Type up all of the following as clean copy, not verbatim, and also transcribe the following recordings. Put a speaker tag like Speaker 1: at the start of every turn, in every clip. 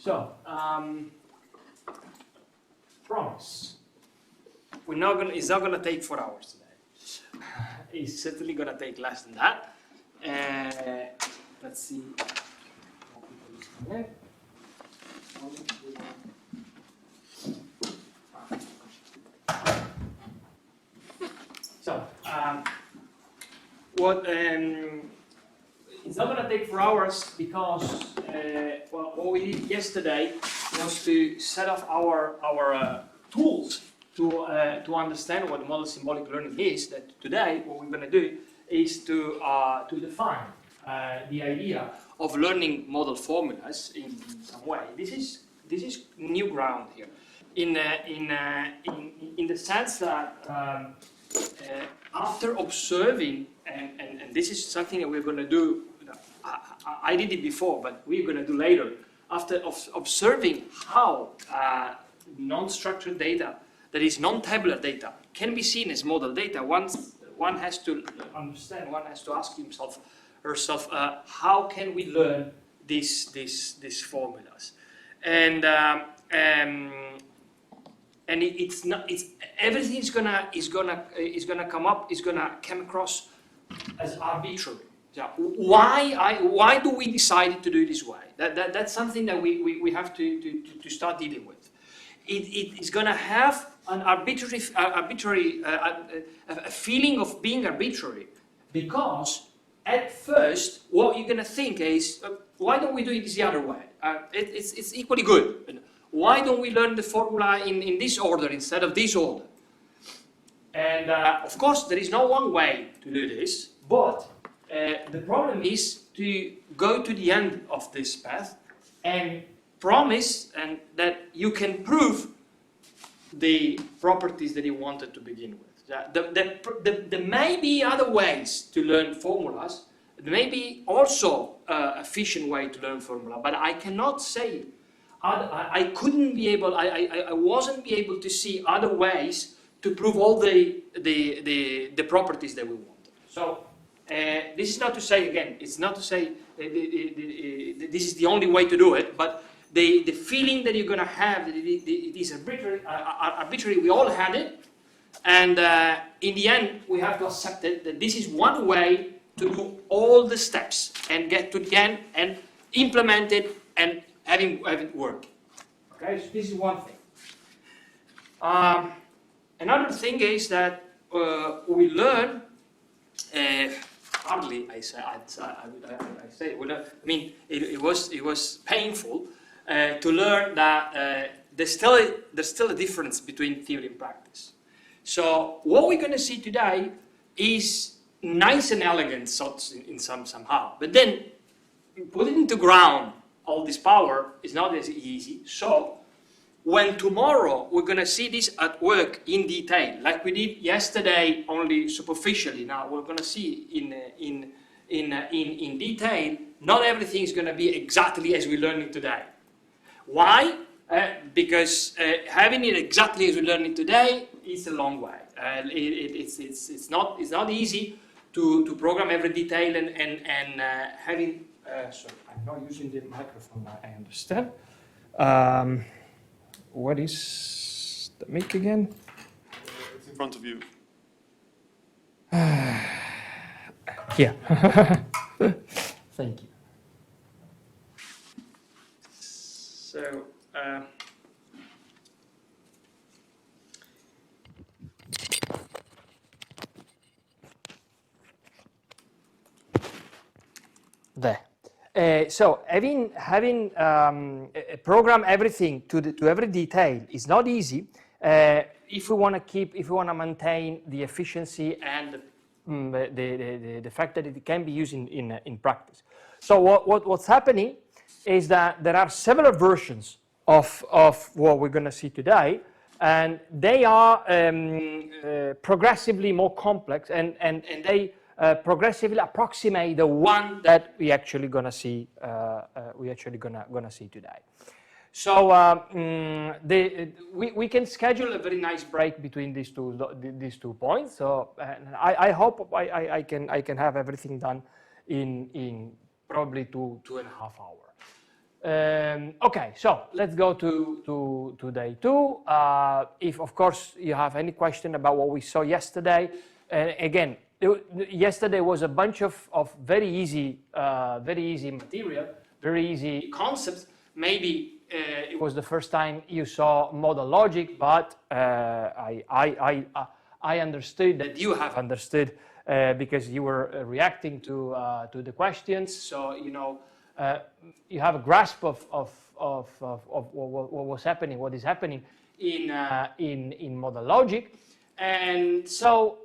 Speaker 1: So, promise. It's not gonna take 4 hours today. It's certainly gonna take less than that. Let's see. So, it's not going to take 4 hours because well, what we did yesterday was to set up our tools to understand what model symbolic learning is. That today, what we're going to do is to define the idea of learning model formulas in some way. This is new ground here, in the sense that after observing, and this is something that we're going to do. I did it before, but we're going to do later. After observing how non-structured data, that is non-tabular data, can be seen as model data, one has to understand, one has to ask himself, herself, how can we learn these formulas? And it's not. It's everything is gonna come across as arbitrary. Yeah. Why do we decide to do it this way? That's something that we have to start dealing with. It is going to have an arbitrary a feeling of being arbitrary, because at first what you're going to think is, why don't we do it the other way? It's equally good. Why don't we learn the formula in this order instead of this order? And of course, there is no one way to do this, but the problem is to go to the end of this path and promise and that you can prove the properties that you wanted to begin with. There may be other ways to learn formulas. There may be also an efficient way to learn formula, but I cannot say. I couldn't be able. I wasn't be able to see other ways to prove all the properties that we wanted. So. This is not to say, again, it's not to say this is the only way to do it, but the feeling that you're going to have that it is arbitrary, we all had it, and in the end, we have to accept it, that this is one way to do all the steps and get to the end and implement it and have it work. Okay, so this is one thing. Another thing is that we learn. Hardly, I say. Well, I mean, it was painful to learn that there's still a difference between theory and practice. So what we're going to see today is nice and elegant, somehow. But then put it into ground. All this power is not as easy. So when tomorrow we're going to see this at work in detail, like we did yesterday, only superficially. Now we're going to see in detail. Not everything is going to be exactly as we learn it today. Why? Because having it exactly as we learn it today is a long way. It's not easy to program every detail and having. Sorry, I'm not using the microphone. I understand. What is the mic again?
Speaker 2: It's in front of you.
Speaker 1: Here. Thank you. So, there. So having program everything to every detail is not easy if we want to maintain the efficiency and the fact that it can be used in practice. So what's happening is that there are several versions of what we're going to see today, and they are progressively more complex, and they progressively approximate the one that we actually gonna see. Gonna see today. So we can schedule a very nice break between these two points. So I hope I can have everything done in probably 2.5 hours.
Speaker 3: Okay, so let's go to day 2. If, of course, you have any question about what we saw yesterday, again, yesterday was a bunch of very easy material, very easy concepts. Maybe it was the first time you saw modal logic, but I understood that you have understood because you were reacting to the questions. So you have a grasp of what was happening, what is happening in modal logic, and so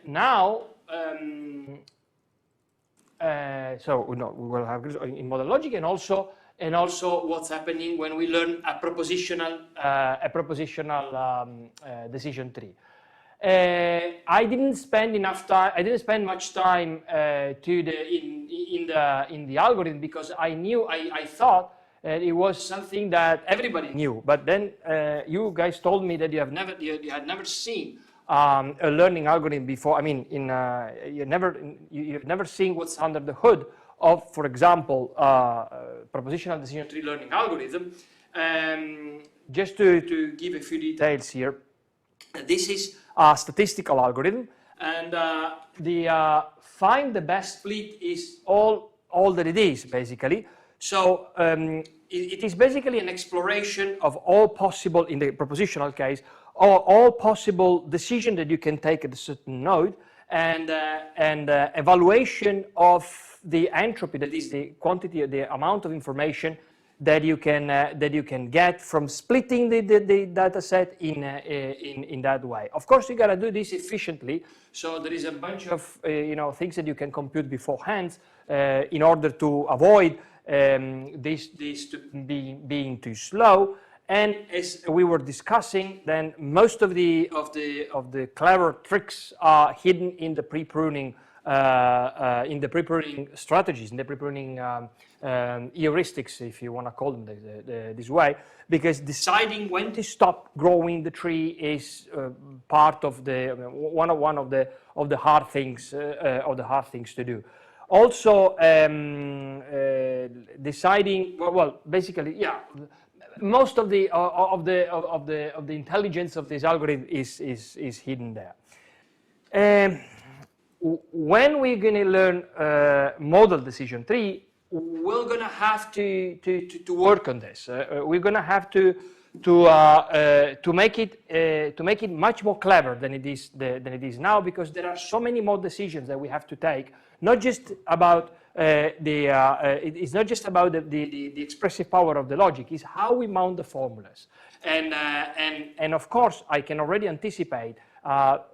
Speaker 3: now. We will have in modal logic, and also what's happening when we learn a propositional decision tree. I didn't spend enough time. I didn't spend much time in the algorithm because I thought it was something that everybody knew. But then you guys told me that you had never seen a learning algorithm before. I mean, you've never seen what's under the hood of, for example, propositional decision tree learning algorithm. Just to give a few details here, this is a statistical algorithm, and the find the best split is all that it is, basically. So it is basically an exploration of all possible, in the propositional case, all possible decisions that you can take at a certain node, and evaluation of the entropy, that is the quantity, the amount of information that you can get from splitting the data set in that way. Of course, you got to do this efficiently. So there is a bunch of things that you can compute beforehand in order to avoid this being too slow. And as we were discussing, then most of the clever tricks are hidden in the pre-pruning strategies, in the pre-pruning heuristics, if you want to call them this way, because deciding when to stop growing the tree is part of one of the hard things to do. Also, deciding basically, yeah. Most of the intelligence of this algorithm is hidden there. When we're going to learn modal decision tree, we're going to have to work on this. We're going to have to make it much more clever than it is now, because there are so many more decisions that we have to take. Not just about it's not just about the expressive power of the logic. It's how we mount the formulas. And of course, I can already anticipate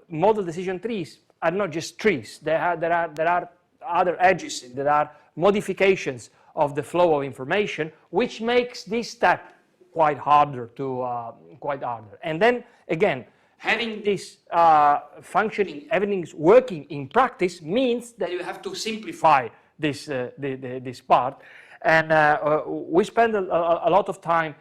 Speaker 3: modal decision trees are not just trees. There are other edges. There are modifications of the flow of information, which makes this step quite harder. And then again, having this functioning, everything's working in practice means that you have to simplify this part. And we spend a lot of time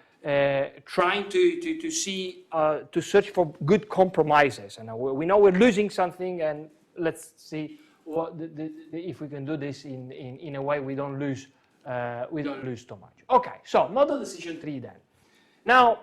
Speaker 3: trying to search for good compromises. And we know we're losing something, and let's see if we can do this in a way we don't lose too much. Okay, so modal decision tree then. Now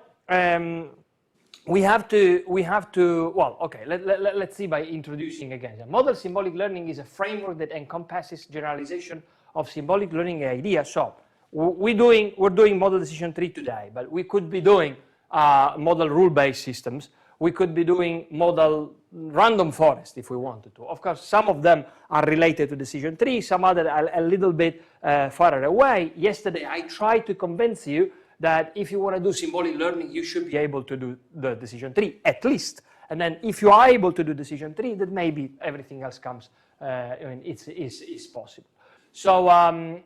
Speaker 3: we have to well, okay, let's see by introducing again. Modal symbolic learning is a framework that encompasses generalization of symbolic learning ideas. So we're doing modal decision tree today, but we could be doing modal rule-based systems. We could be doing modal random forest if we wanted to. Of course, some of them are related to decision tree, some other are a little bit farther away. Yesterday, I tried to convince you that if you want to do symbolic learning, you should be able to do the decision tree, at least. And then if you are able to do decision tree, then maybe everything else comes, it's possible. So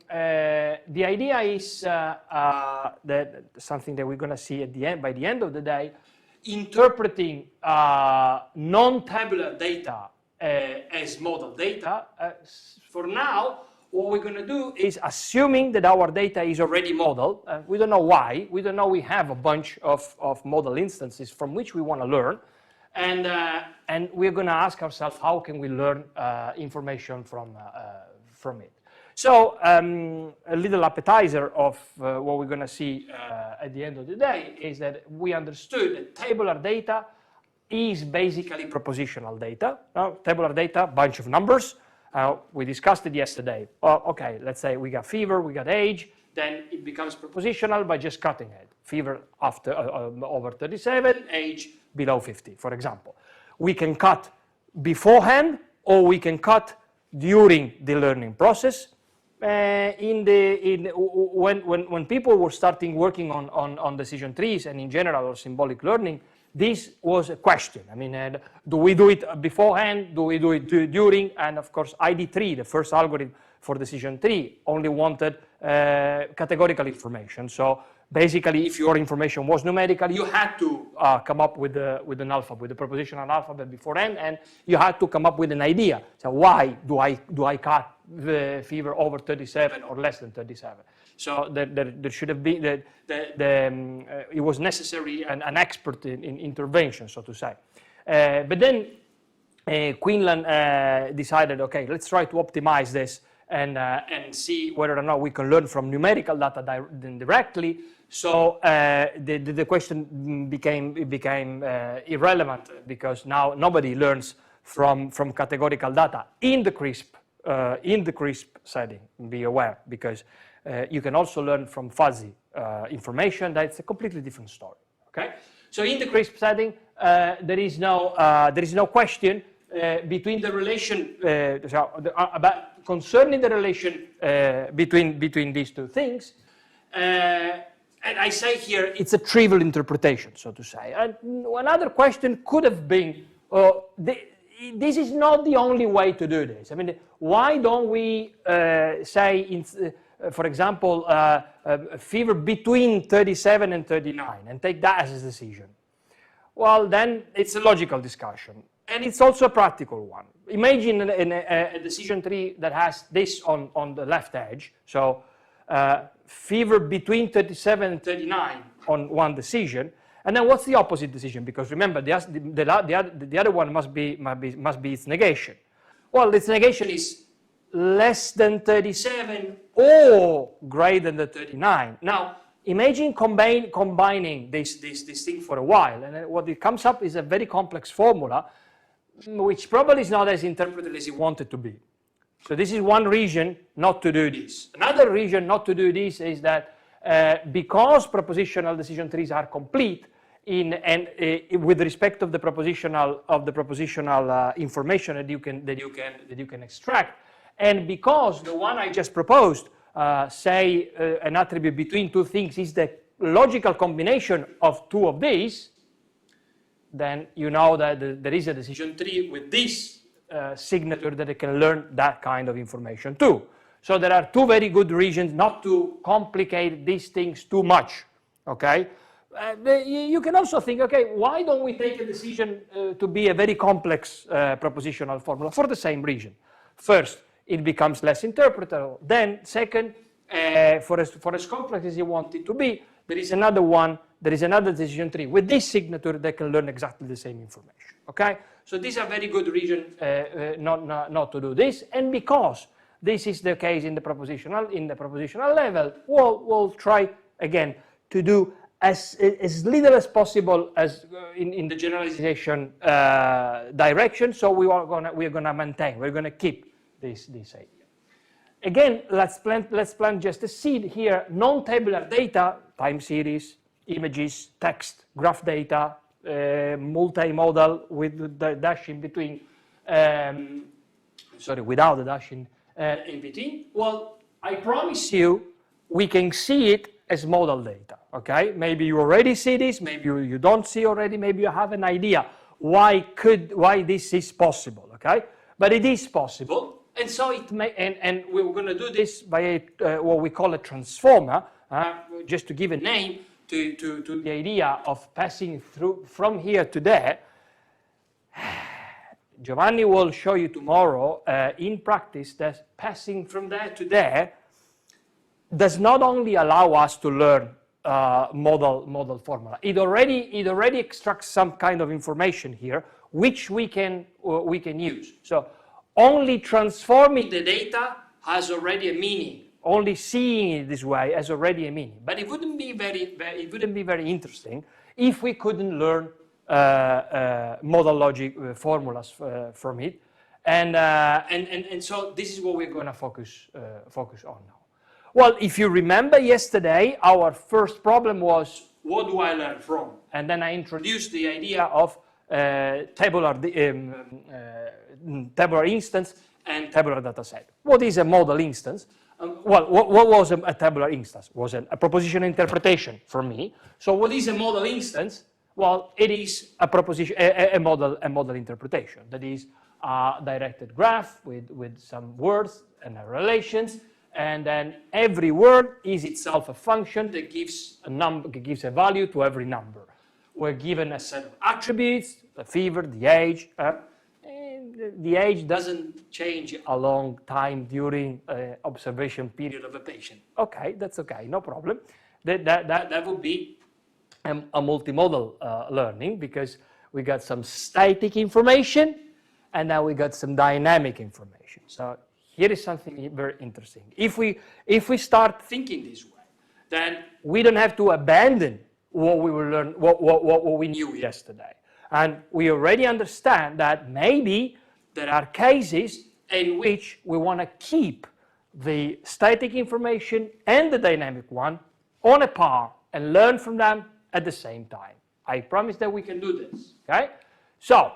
Speaker 3: the idea is that something that we're going to see at the end, by the end of the day, interpreting non-tabular data as modal data. For now, what we're going to do is assuming that our data is already modal. We don't know why. We don't know we have a bunch of modal instances from which we want to learn. And we're going to ask ourselves, how can we learn information from it? So a little appetizer of what we're going to see at the end of the day is that we understood that tabular data is basically propositional data. Tabular data, bunch of numbers. We discussed it yesterday. Okay, let's say we got fever, we got age, then it becomes propositional by just cutting it. Fever after over 37, age below 50, for example. We can cut beforehand or we can cut during the learning process. When people were starting working on decision trees and in general or symbolic learning, this was a question. I mean, do we do it beforehand? Do we do it during? And of course, ID3, the first algorithm for decision tree, only wanted categorical information. So basically, if your information was numerical, you had to come up with an alphabet, with the propositional alphabet beforehand, and you had to come up with an idea. So why do I cut the fever over 37 or less than 37? So there should have been it was necessary an expert in intervention, so to say. But then Quinlan decided, okay, let's try to optimize this and see whether or not we can learn from numerical data directly. So the question became irrelevant because now nobody learns from categorical data in the CRISP setting. Be aware, because you can also learn from fuzzy information. That's a completely different story. Okay. So in the CRISP setting, there is no question between the relation concerning the relation between these two things. And I say here, it's a trivial interpretation, so to say. And another question could have been, this is not the only way to do this. I mean, why don't we say, for example, fever between 37 and 39 and take that as a decision? Well, then it's a logical discussion. And it's also a practical one. Imagine a decision tree that has this on the left edge. So fever between 37 and 39 on one decision. And then what's the opposite decision? Because remember, the other one must be its negation. Well, its negation is less than 37 or greater than 39. Now, imagine combining this thing for a while, and then what it comes up is a very complex formula, which probably is not as interpreted as you want it to be. So this is one reason not to do this. Another reason not to do this is that because propositional decision trees are complete with respect of the propositional information that you can extract, and because the one I just proposed, say an attribute between two things is the logical combination of two of these, then you know that there is a decision tree with this signature that it can learn that kind of information too. So there are two very good reasons not to complicate these things too much, okay? You can also think, okay, why don't we take a decision to be a very complex propositional formula for the same reason? First, it becomes less interpretable. Then, second, for as complex as you want it to be, there is another one, there is another decision tree with this signature that can learn exactly the same information, okay? So these are very good reasons not to do this, and because this is the case in the propositional level, we'll try again to do as little as possible as in the generalization direction. So we're gonna maintain, we're gonna keep this idea. Again, let's plant just a seed here. Non-tabular data, time series, images, text, graph data, multimodal with the dash in between. Without the dash in between. Well, I promise you, we can see it as modal data. Okay, maybe you already see this, maybe you don't see already, maybe you have an idea why this is possible. Okay, but it is possible. And so it may, and we're going to do this by what we call a transformer, just to give a name to the idea of passing through from here to there. Giovanni will show you tomorrow in practice that passing from there to there does not only allow us to learn modal formula. It already extracts some kind of information here, which we can use. So only transforming the data
Speaker 1: has already a meaning.
Speaker 3: Only seeing it this way has already a meaning. But it wouldn't be very interesting if we couldn't learn modal logic formulas from it. And so this is what we're going to focus on now. Well, if you remember yesterday, our first problem was, what do I learn from? And then I introduced the idea of tabular instance and tabular dataset. What is a modal instance? Well, what was a tabular instance? Was a proposition interpretation for me. So what is a modal instance? Well, it is a proposition, a modal interpretation. That is a directed graph with some words and relations, and then every word is itself a function that gives a number, gives a value to every number. We're given a set of attributes: the fever, the age. The age doesn't change a long time during observation period of a patient. Okay, that's okay, no problem. That would be a multimodal learning, because we got some static information and now we got some dynamic information. So here is something very interesting. If we start thinking this way, then we don't have to abandon what we will learn, what we knew yesterday. And we already understand that maybe there are cases in which we want to keep the static information and the dynamic one on a par and learn from them at the same time. I promise that we can do this. Okay? So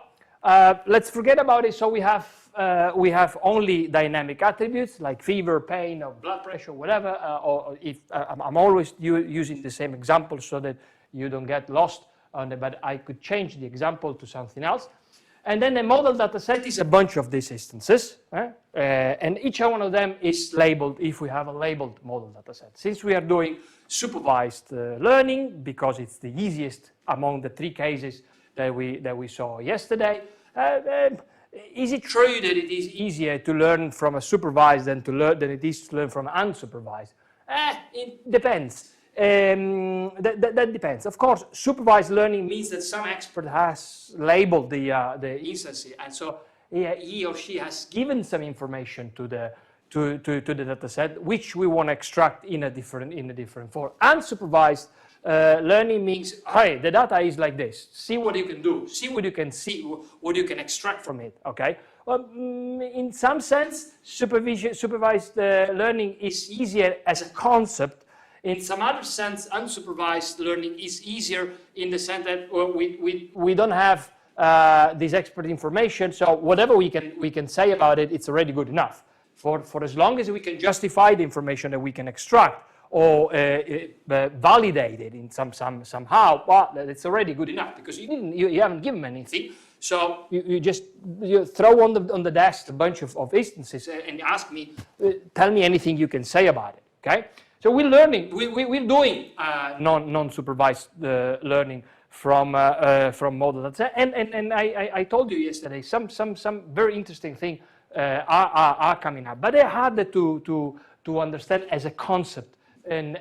Speaker 3: let's forget about it. So we have only dynamic attributes like fever, pain, or blood pressure, whatever. Or if I'm always using the same example so that you don't get lost on it, but I could change the example to something else. And then the model data set is a bunch of these instances, and each one of them is labeled if we have a labeled model data set. Since we are doing supervised learning, because it's the easiest among the three cases that we saw yesterday, is it true that it is easier to learn from a supervised than it is to learn from unsupervised? It depends. That depends. Of course, supervised learning means that some expert has labeled the instance, and so he or she has given some information to the data set, which we want to extract in a different form. Unsupervised learning means, hey, the data is like this. See what you can do. See what you can extract from it. Okay. Well, in some sense, supervised learning is easier as a concept. In some other sense, unsupervised learning is easier in the sense that we don't have this expert information, so whatever we can say about it, it's already good enough. For as long as we can justify the information that we can extract or validate it in somehow, well, it's already good enough, because you haven't given anything. So you just throw on the desk a bunch of instances and ask me, tell me anything you can say about it. Okay. So we're learning, we're doing non-supervised learning from model data, and I told you yesterday some very interesting things are coming up, but they're harder to understand as a concept, and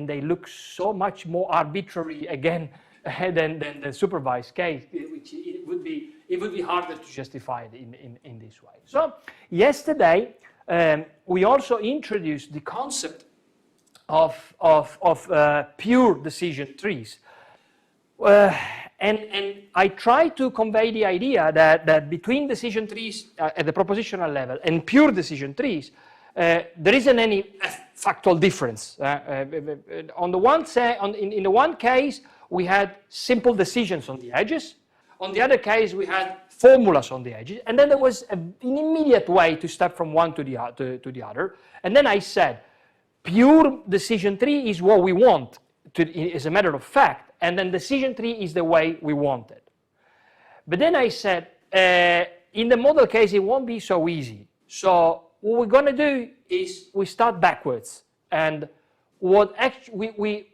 Speaker 3: they look so much more arbitrary again than the supervised case, which it would be harder to justify it in this way. So yesterday we also introduced the concept of pure decision trees. And I try to convey the idea that between decision trees at the propositional level and pure decision trees, there isn't any factual difference. On the one in the one case, we had simple decisions on the edges. On the other case, we had formulas on the edges. And then there was an immediate way to step from one to the other. And then I said, pure decision tree is what we want, as a matter of fact, and then decision tree is the way we want it. But then I said, in the model case, it won't be so easy. So what we're going to do is we start backwards, and what we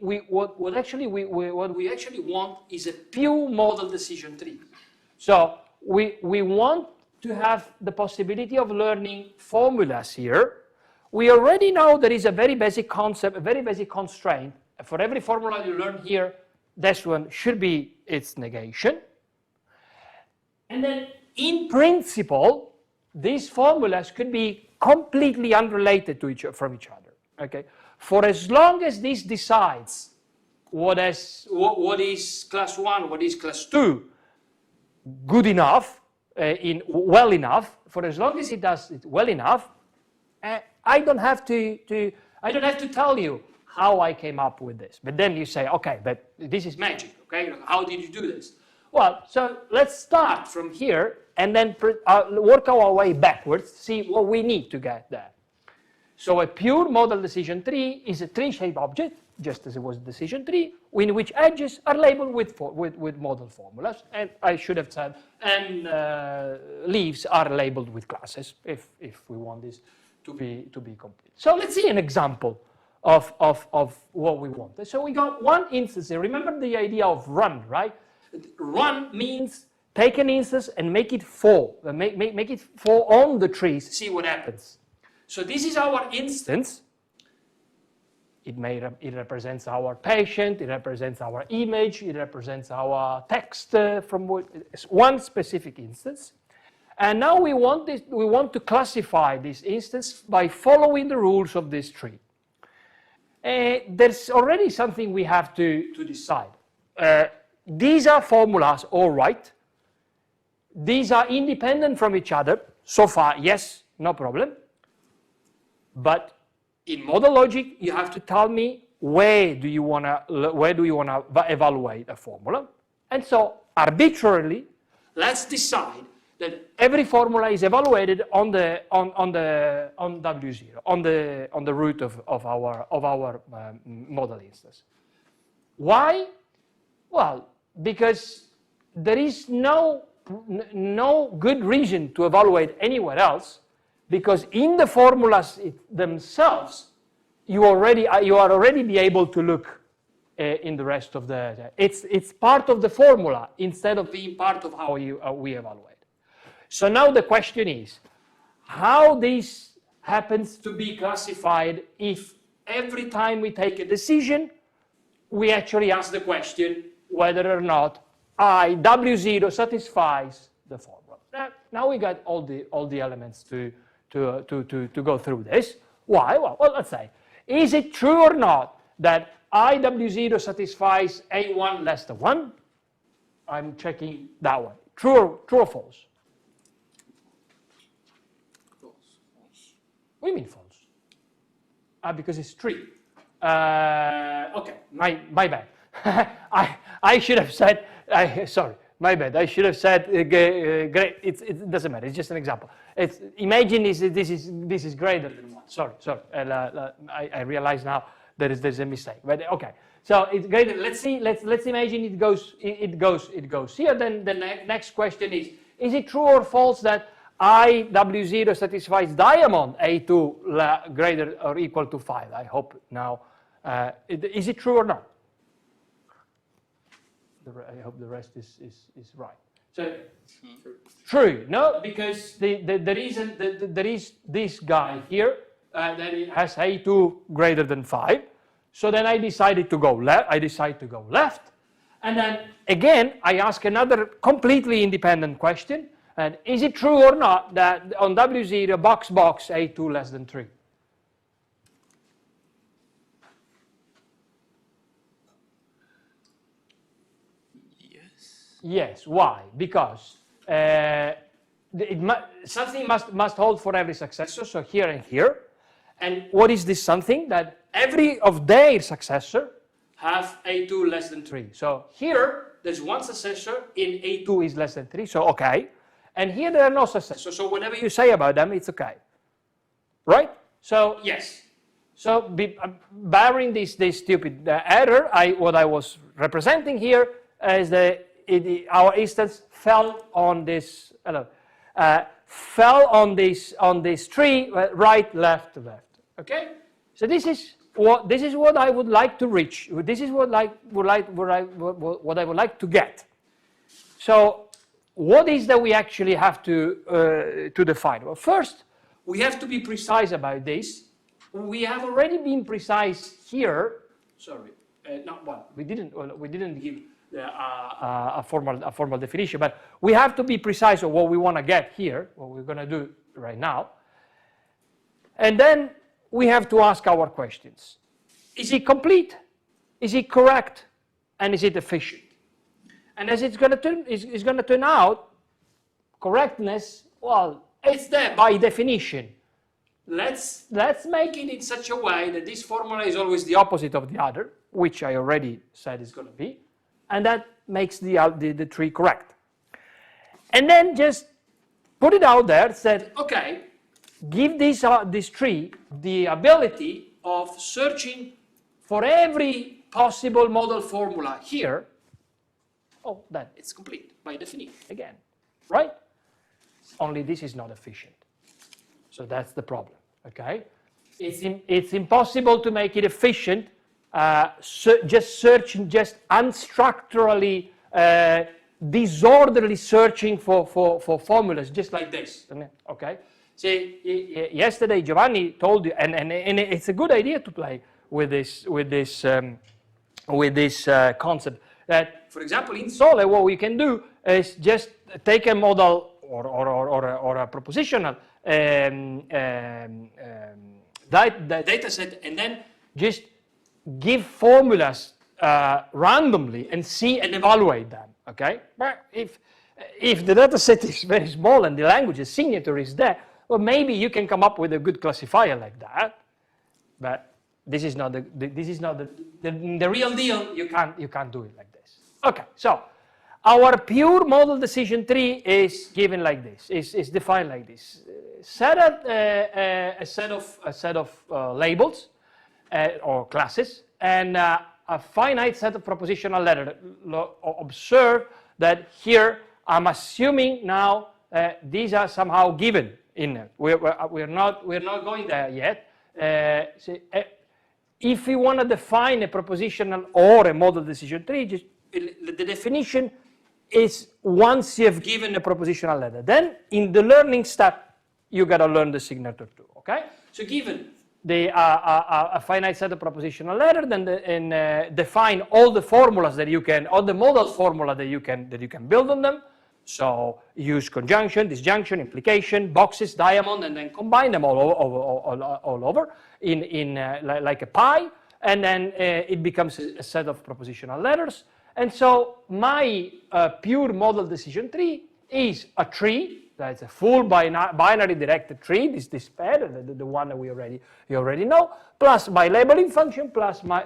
Speaker 3: actually want is a pure model decision tree. So we want to have the possibility of learning formulas here. We already know there is a very basic concept, a very basic constraint. For every formula you learn here, this one should be its negation. And then in principle, these formulas could be completely unrelated to from each other. Okay, for as long as this decides what is class 1, what is class 2, good enough, well enough, for as long as it does it well enough, I don't have to tell you how I came up with this. But then you say, okay, but this is magic, okay? How did you do this? Well, so let's start from here and then work our way backwards, see what we need to get there. So a pure modal decision tree is a tree-shaped object, just as it was a decision tree, in which edges are labeled with modal formulas, and I should have said, and leaves are labeled with classes, if we want this to be complete. So let's see an example of what we want. So we got one instance here. Remember the idea of run, right? Run means take an instance and make it fall. Make it fall on the trees, see what happens. So this is our instance. It represents our patient, it represents our image, it represents our text from one specific instance. And now we want to classify this instance by following the rules of this tree. There's already something we have to decide. These are formulas, all right. These are independent from each other. So far, yes, no problem. But in modal logic, you have to tell me where do you want to evaluate a formula. And so arbitrarily, let's decide that every formula is evaluated on W0, on the root of our model instance. Why? Well, because there is no good reason to evaluate anywhere else, because in the formulas themselves, you are already be able to look in the rest of the. It's part of the formula instead of being part of how we evaluate. So now the question is, how this happens to be classified if every time we take a decision, we actually ask the question whether or not W0 satisfies the formula. Now we got all the elements to go through this. Why? Well, let's say, is it true or not that W0 satisfies A1 less than 1? I'm checking that one. True or false? What do you mean false? Because it's tree. Okay, my bad. I should have said, sorry, my bad. I should have said, great. It doesn't matter. It's just an example. Imagine this is greater than 1. Sorry. I realize now there's a mistake. But okay, so it's greater. Let's imagine it goes here. Then the next question is it true or false that W0 satisfies diamond A2 greater or equal to 5? I hope now. Is it true or not? I hope the rest is right. So true, no, because there is this guy here that it has A2 greater than 5. So then I decided to go left. I decide to go left, and then again I ask another completely independent question. And is it true or not that on W0 box A2 less than 3? Yes. Why? Because something must hold for every successor, so here and here. And what is this something? That every of their successor have A2 less than 3. So here, there's one successor in A2 is less than 3, so okay. And here there are no successors, so whatever you say about them, it's okay. Right? So, yes. So, barring this stupid error, what I was representing here is our instance fell on this, on this tree, right, left, left. Okay? So this is what I would like to reach. This is what I would like to get. So what is that we actually have to define? Well, first we have to be precise about this. We have already been precise here. Sorry, we didn't give a formal definition, but we have to be precise on what we want to get here, what we're going to do right now. And then we have to ask our questions. Is it complete? Is it correct? And is it efficient? And as it's going to turn out, correctness, well, it's there by definition. Let's make it in such a way that this formula is always the opposite of the other, which I already said is going to be, and that makes the tree correct. And then just put it out there, said, okay, give this tree the ability of searching for every possible model formula here. Oh, then it's complete by definition again, right? Only this is not efficient. So that's the problem, okay? It's impossible to make it efficient, just searching, just unstructurally, disorderly searching for formulas, just like this, okay? See, yesterday Giovanni told you, and it's a good idea to play with this concept, that, for example, in Sole, what we can do is just take a model or a propositional data set, and then just give formulas randomly and see and evaluate them, okay? But if the data set is very small and the language signature is there, well, maybe you can come up with a good classifier like that, but this is not the real deal. You can't do it like this. Okay, so our pure model decision tree is given like this. Is defined like this. Set a set of labels or classes and a finite set of propositional letters. Observe that here I'm assuming now these are somehow given in there. We're not going there yet. If you want to define a propositional or a model decision tree, just the definition is once you've given a propositional letter. Then in the learning step, you got to learn the signature too. Okay? So given a finite set of propositional letters, then define all the formulas that you can, all the modal formula that you can build on them. So use conjunction, disjunction, implication, boxes, diamond, and then combine them all over in like a pie, and then it becomes a set of propositional letters. And so my pure model decision tree is a tree that's a full binary directed tree. This pair, the one that you already know, plus my labeling function, plus my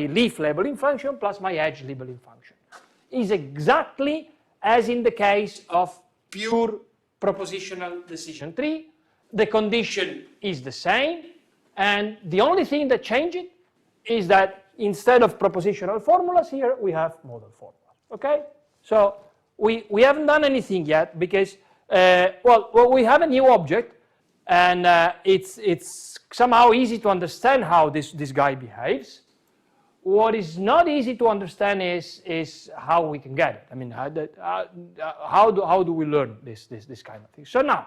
Speaker 3: leaf labeling function, plus my edge labeling function, is exactly as in the case of pure propositional decision tree. The condition is the same, and the only thing that changes is that instead of propositional formulas here, we have modal formulas, okay? So we haven't done anything yet because, we have a new object, and it's somehow easy to understand how this guy behaves. What is not easy to understand is how we can get it. I mean, how do we learn this kind of thing? So now,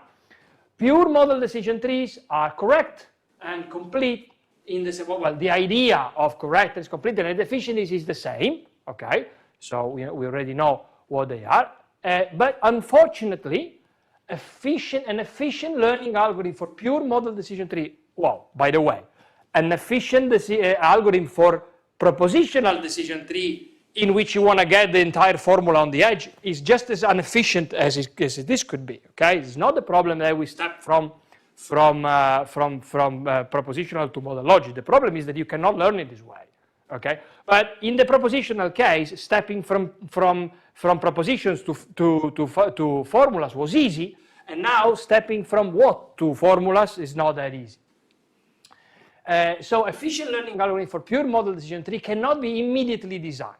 Speaker 3: pure model decision trees are correct and complete in the same. Well, the idea of correct and complete and efficient is the same. Okay, so we already know what they are. But unfortunately, an efficient learning algorithm for pure model decision tree. Well, by the way, an efficient algorithm for propositional decision tree in which you want to get the entire formula on the edge is just as inefficient as this could be. Okay, it's not the problem that we step from propositional to modal logic. The problem is that you cannot learn it this way. Okay, but in the propositional case, stepping from propositions to formulas was easy, and now stepping from what to formulas is not that easy. So efficient learning algorithm for pure model decision tree cannot be immediately designed.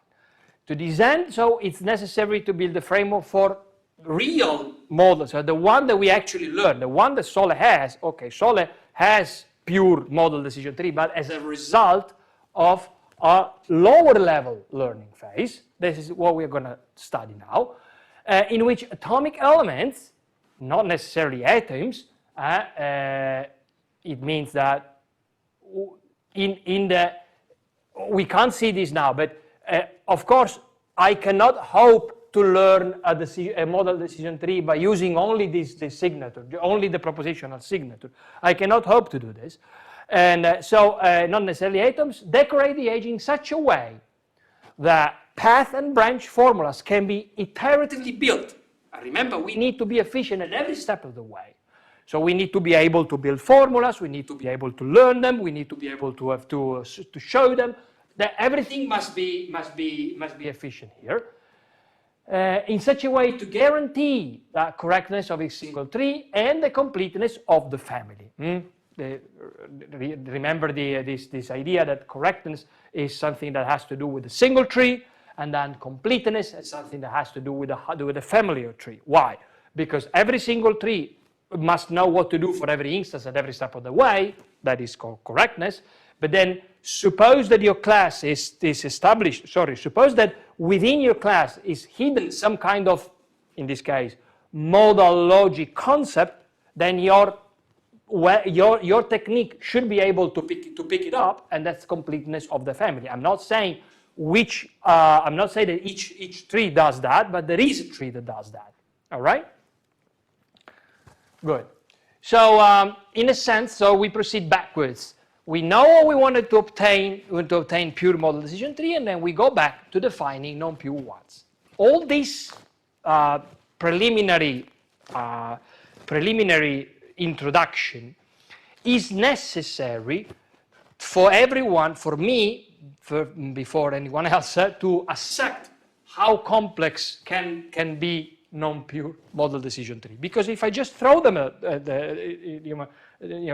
Speaker 3: To design, so it's necessary to build a framework for real models, so the one that we actually learn, the one that Sole has. Okay, Sole has pure model decision tree, but as a result of a lower level learning phase. This is what we're going to study now, in which atomic elements, not necessarily atoms, it means that we can't see this now, but of course I cannot hope to learn a model decision tree by using only this signature, only the propositional signature. I cannot hope to do this. And so not necessarily atoms decorate the edge in such a way that path and branch formulas can be iteratively built. Remember, we need to be efficient at every step of the way. So we need to be able to build formulas, we need to be able to learn them, we need to be able to have to show them. That everything must be efficient here. In such a way to guarantee the correctness of a single tree and the completeness of the family. Remember this idea that correctness is something that has to do with a single tree, and then completeness is something that has to do with the family of tree. Why? Because every single tree must know what to do for every instance at every step of the way. That is called correctness. But then suppose that your class is established, suppose that within your class is hidden some kind of, in this case, modal logic concept, then your technique should be able to pick it up, and that's completeness of the family. I'm not saying that each tree does that, but there is a tree that does that. All right? Good. So in a sense, so we proceed backwards. We know what we wanted to obtain. We want to obtain pure model decision tree, and then we go back to defining non-pure ones. All this preliminary introduction is necessary for everyone, for me, before anyone else, to accept how complex can be non-pure model decision tree. Because if I just throw them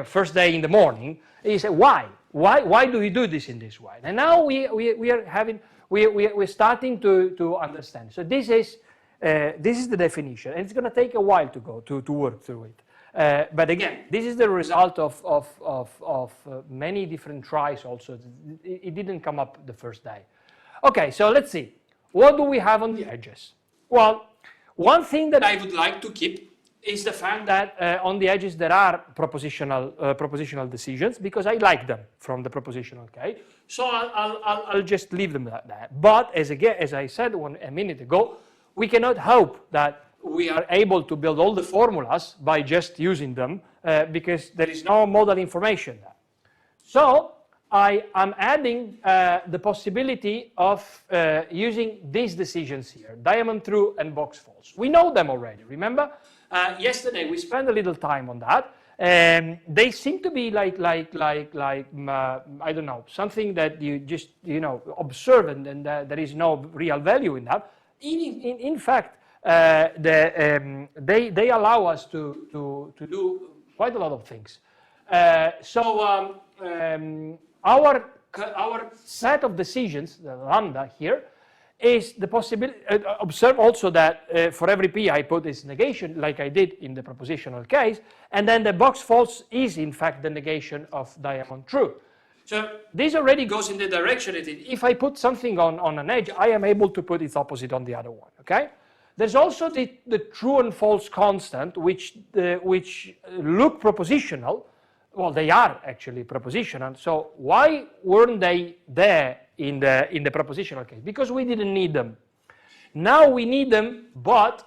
Speaker 3: first day in the morning, you say, why? Why do we do this in this way? And now we're starting to understand. So this is the definition, and it's going to take a while to work through it. But again, this is the result of many different tries also. It didn't come up the first day. Okay, so let's see. What do we have on the edges? Well, one thing that I would like to keep is the fact that on the edges there are propositional decisions, because I like them from the propositional case. So I'll just leave them at that. But as I said a minute ago, we cannot hope that we are able to build all the formulas by just using them, because there is no modal information there. So I am adding the possibility of using these decisions here, diamond through and box false. We know them already, remember? Yesterday we spent a little time on that. They seem to be like I don't know, something that you just observe, and there is no real value in that. In fact, they allow us to do quite a lot of things. Our set of decisions, the lambda here, is the possibility. Observe also that for every p I put this negation, like I did in the propositional case, and then the box false is in fact the negation of diamond true. So this already goes in the direction that if I put something on an edge, I am able to put its opposite on the other one. Okay. There's also the true and false constant, which look propositional. Well, they are actually propositional. So why weren't they there in the propositional case? Because we didn't need them. Now we need them, but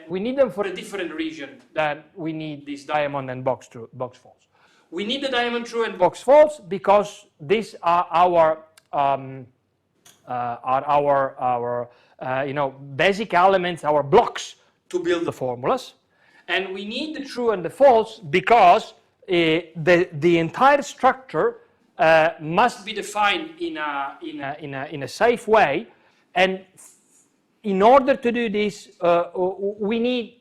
Speaker 3: we need them for a different reason than we need this diamond and box true, box false. We need the diamond true and box false because these are our basic elements, our blocks to build the formulas. And we need the true and the false because the entire structure must be defined in a safe way, and in order to do this, we need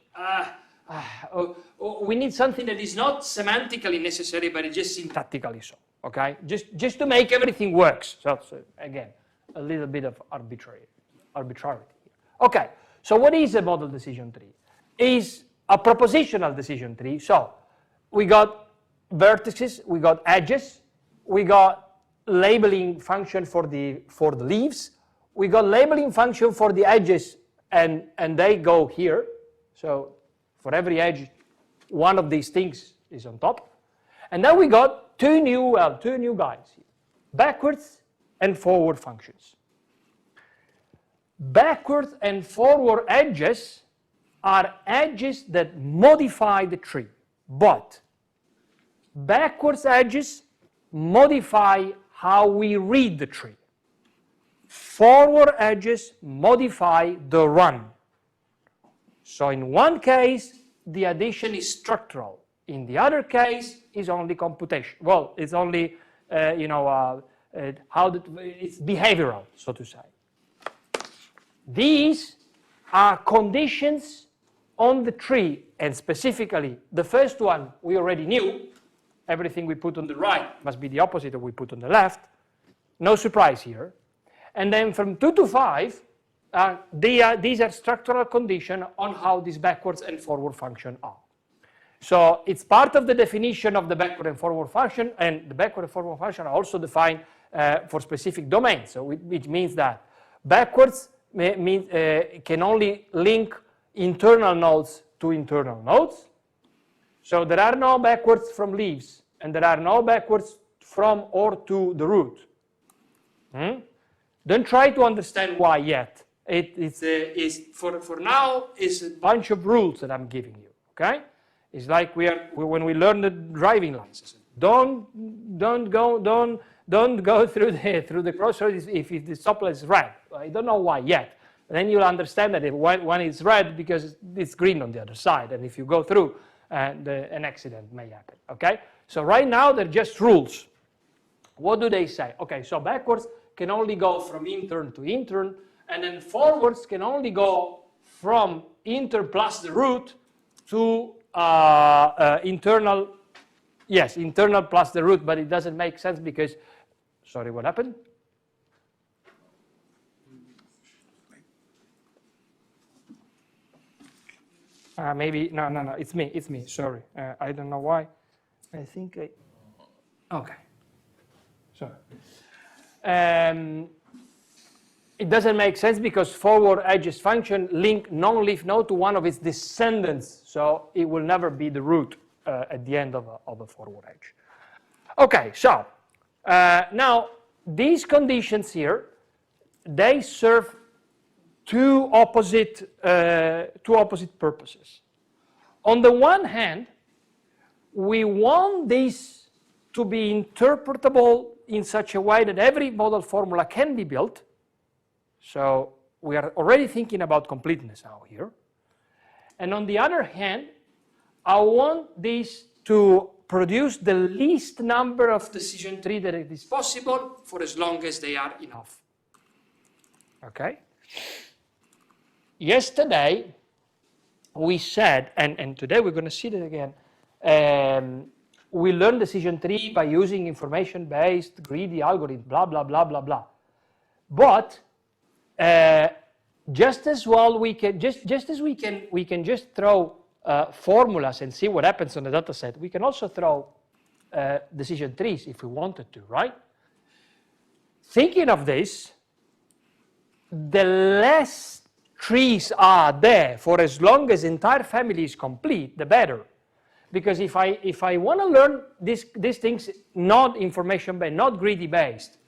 Speaker 3: something that is not semantically necessary, but it's just syntactically so. Okay, just to make everything works. So again, a little bit of arbitrarity here. Okay, so what is a model decision tree? Is a propositional decision tree. So we got vertices, we got edges, we got labeling function for the leaves, we got labeling function for the edges, and they go here. So for every edge, one of these things is on top. And then we got two new guys here, backwards and forward functions. Backward and forward edges are edges that modify the tree, but backwards edges modify how we read the tree. Forward edges modify the run. So in one case, the addition is structural. In the other case, is only computation. Well, it's only, it's behavioral, so to say. These are conditions on the tree, and specifically, the first one we already knew. Everything we put on the right must be the opposite of what we put on the left. No surprise here. And then from 2 to 5, these are structural conditions on how these backwards and forward function are. So it's part of the definition of the backward and forward function, and the backward and forward function are also defined for specific domains. So which means that backwards can only link internal nodes to internal nodes. So there are no backwards from leaves, and there are no backwards from or to the root. Don't try to understand why yet. For now, it's a bunch of rules that I'm giving you. Okay, it's like when we learn the driving license. Don't go through the crossroads if the stoplight is red. I don't know why yet. Then you'll understand that when it's red because it's green on the other side, and if you go through, an accident may happen. Okay, so right now they're just rules. What do they say? Okay, so backwards can only go from intern to intern, and then forwards can only go from intern plus the root to internal. Yes, internal plus the root, but it doesn't make sense because, sorry, what happened? Maybe, no, it's me, sorry. I don't know why. I think okay. Sorry. It doesn't make sense because forward edges function link non-leaf node to one of its descendants, so it will never be the root at the end of a forward edge. Okay, so now these conditions here, they serve two opposite purposes. On the one hand, we want this to be interpretable in such a way that every model formula can be built. So we are already thinking about completeness now here. And on the other hand, I want this to produce the least number of decision trees that it is possible for as long as they are enough. Okay? Yesterday, we said, and today we're going to see that again, we learned decision tree by using information-based, greedy algorithm, blah, blah, blah, blah, blah. But just as well, we can just throw formulas and see what happens on the data set. We can also throw decision trees if we wanted to, right? Thinking of this, the less trees are there for as long as entire family is complete, the better. Because if I want to learn these things not information based, not greedy based,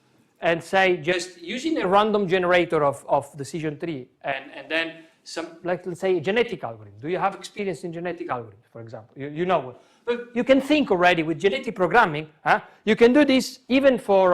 Speaker 3: and say just using a random generator of decision tree and then some, like let's say a genetic algorithm. Do you have experience in genetic algorithms, for example? You know, but you can think already with genetic programming. You can do this even for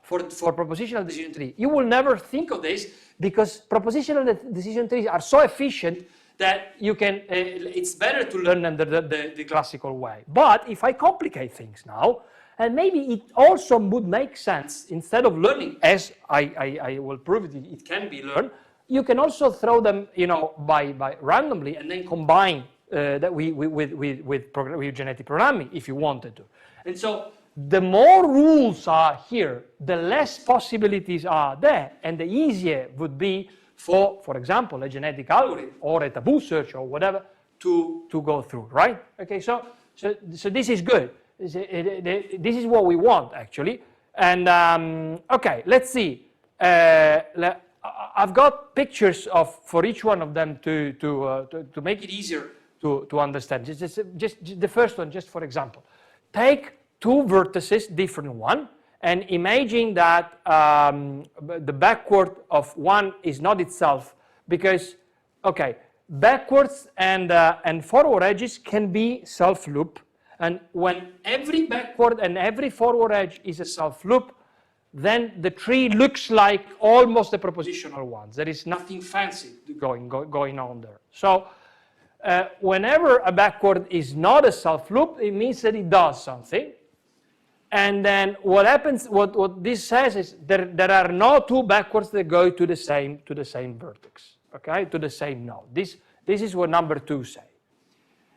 Speaker 3: propositional decision tree. You will never think of this because propositional decision trees are so efficient that you can. It's better to learn them the classical way. But if I complicate things now, and maybe it also would make sense instead of learning, as I will prove it can be learned. You can also throw them, by randomly, and then combine that with genetic programming if you wanted to. And so the more rules are here, the less possibilities are there, and the easier would be for example, a genetic algorithm or a taboo search or whatever to go through, right? Okay, so this is good. This is what we want actually. And okay, let's see. I've got pictures for each one of them to make it easier to understand. Just the first one, just for example. Take two vertices, different one, and imagine that the backward of 1 is not itself, because, okay, backwards and forward edges can be self-loop, and when every backward and every forward edge is a self-loop, then the tree looks like almost the propositional ones. There is nothing fancy going on there. So whenever a backward is not a self-loop, it means that it does something. And then what happens, what this says is there are no two backwards that go to the same vertex, okay, to the same node. This is what number 2 says.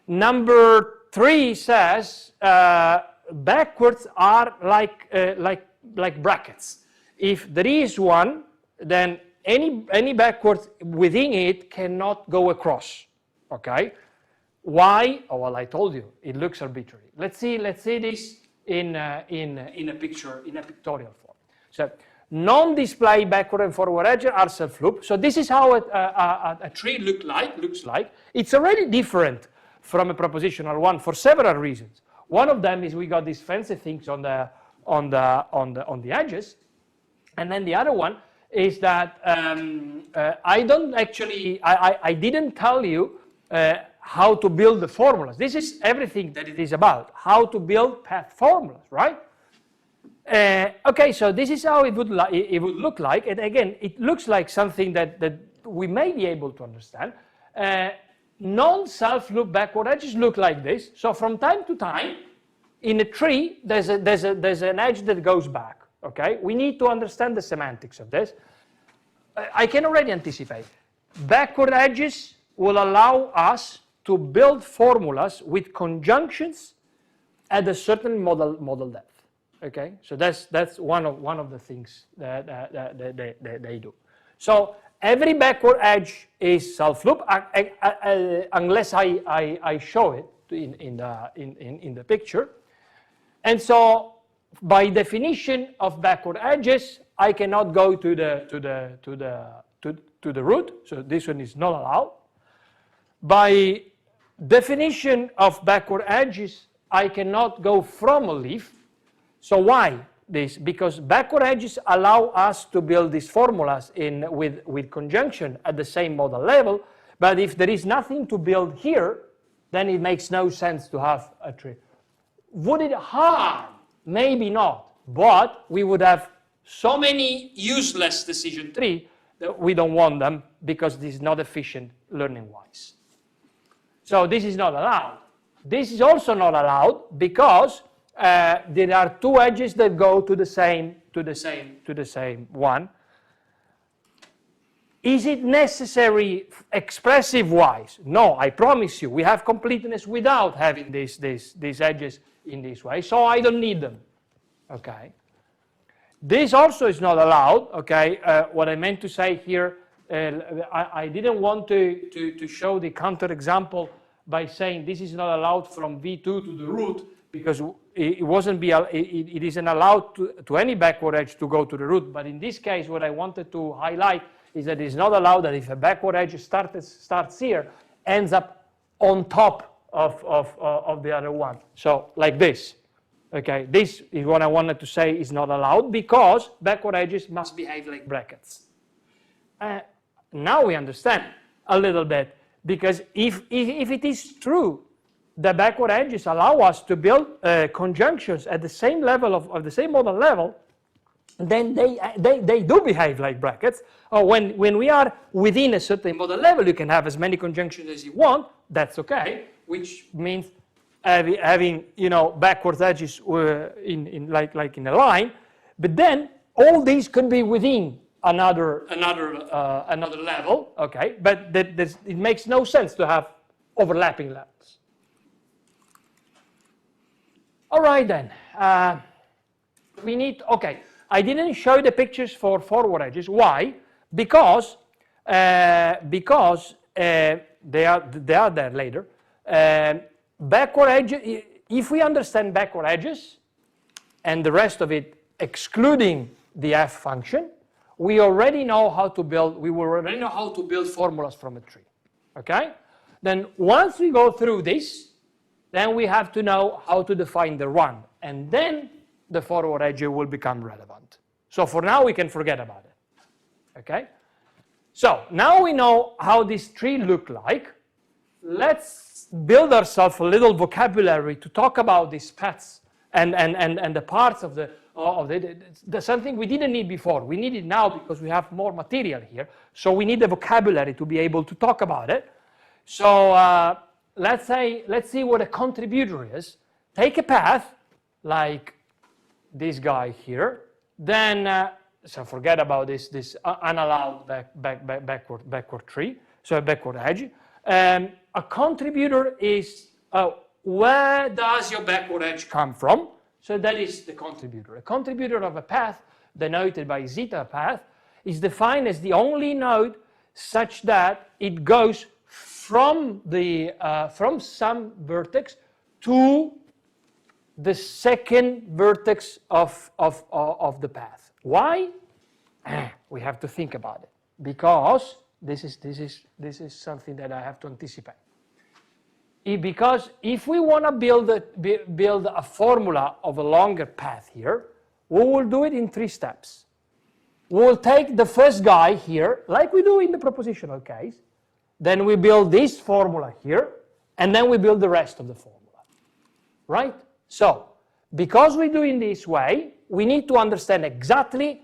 Speaker 3: Number 3 says backwards are like brackets. If there is one, then any backwards within it cannot go across. Okay, why? Oh, well, I told you, it looks arbitrary. Let's see this in a picture, in a pictorial form. So non-display backward and forward edges are self-loop. So this is how a tree looks like. It's already different from a propositional one for several reasons. One of them is we got these fancy things on the edges, and then the other one is that I didn't tell you how to build the formulas. This is everything that it is about, how to build path formulas, right? Okay, so this is how it would look like, and again, it looks like something that we may be able to understand. Non-self-loop backward edges look like this. So from time to time, in a tree, there's an edge that goes back. Okay, we need to understand the semantics of this. I can already anticipate. Backward edges will allow us to build formulas with conjunctions at a certain model depth. Okay, so that's one of the things that they do. So every backward edge is self-loop, unless I show it in the picture. And so, by definition of backward edges, I cannot go to the root. So this one is not allowed. By definition of backward edges, I cannot go from a leaf. So why this? Because backward edges allow us to build these formulas with conjunction at the same model level. But if there is nothing to build here, then it makes no sense to have a tree. Would it harm? Maybe not, but we would have so many useless decision trees that we don't want them because this is not efficient learning-wise. So this is not allowed. This is also not allowed because there are two edges that go to the same one. Is it necessary expressive-wise? No, I promise you. We have completeness without having these edges in this way, so I don't need them. Okay. This also is not allowed. Okay. What I meant to say here, I didn't want to show the counterexample by saying this is not allowed from V2 to the root because it isn't allowed to any backward edge to go to the root. But in this case, what I wanted to highlight is that it's not allowed that if a backward edge starts here, ends up on top of the other one. So like this. Okay, this is what I wanted to say is not allowed because backward edges must behave like brackets. Now we understand a little bit because if it is true the backward edges allow us to build conjunctions at the same level of the same model level, then they do behave like brackets. Or when we are within a certain model level, you can have as many conjunctions as you want. That's okay, which means having backwards edges in like in a line. But then all these could be within another level. Okay, but it makes no sense to have overlapping levels. All right then. We need, okay, I didn't show the pictures for forward edges. Why? Because they are there later. Backward edges, if we understand backward edges and the rest of it excluding the f function, we already know how to build, formulas from a tree. Okay? Then once we go through this, then we have to know how to define the run. And then the forward edge will become relevant. So for now, we can forget about it, okay? So now we know how this tree look like. Let's build ourselves a little vocabulary to talk about these paths and the parts of the something we didn't need before. We need it now because we have more material here. So we need the vocabulary to be able to talk about it. So let's see what a contributor is. Take a path like this guy here. Then so forget about this unallowed backward tree. So a backward edge. A contributor is where does your backward edge come from? So that is the contributor. A contributor of a path, denoted by zeta path, is defined as the only node such that it goes from some vertex to the second vertex of the path. Why? We have to think about it, because this is something that I have to anticipate. Because if we want to build a formula of a longer path here, we will do it in 3 steps. We will take the first guy here, like we do in the propositional case, then we build this formula here, and then we build the rest of the formula, right? So, because we do it this way, we need to understand exactly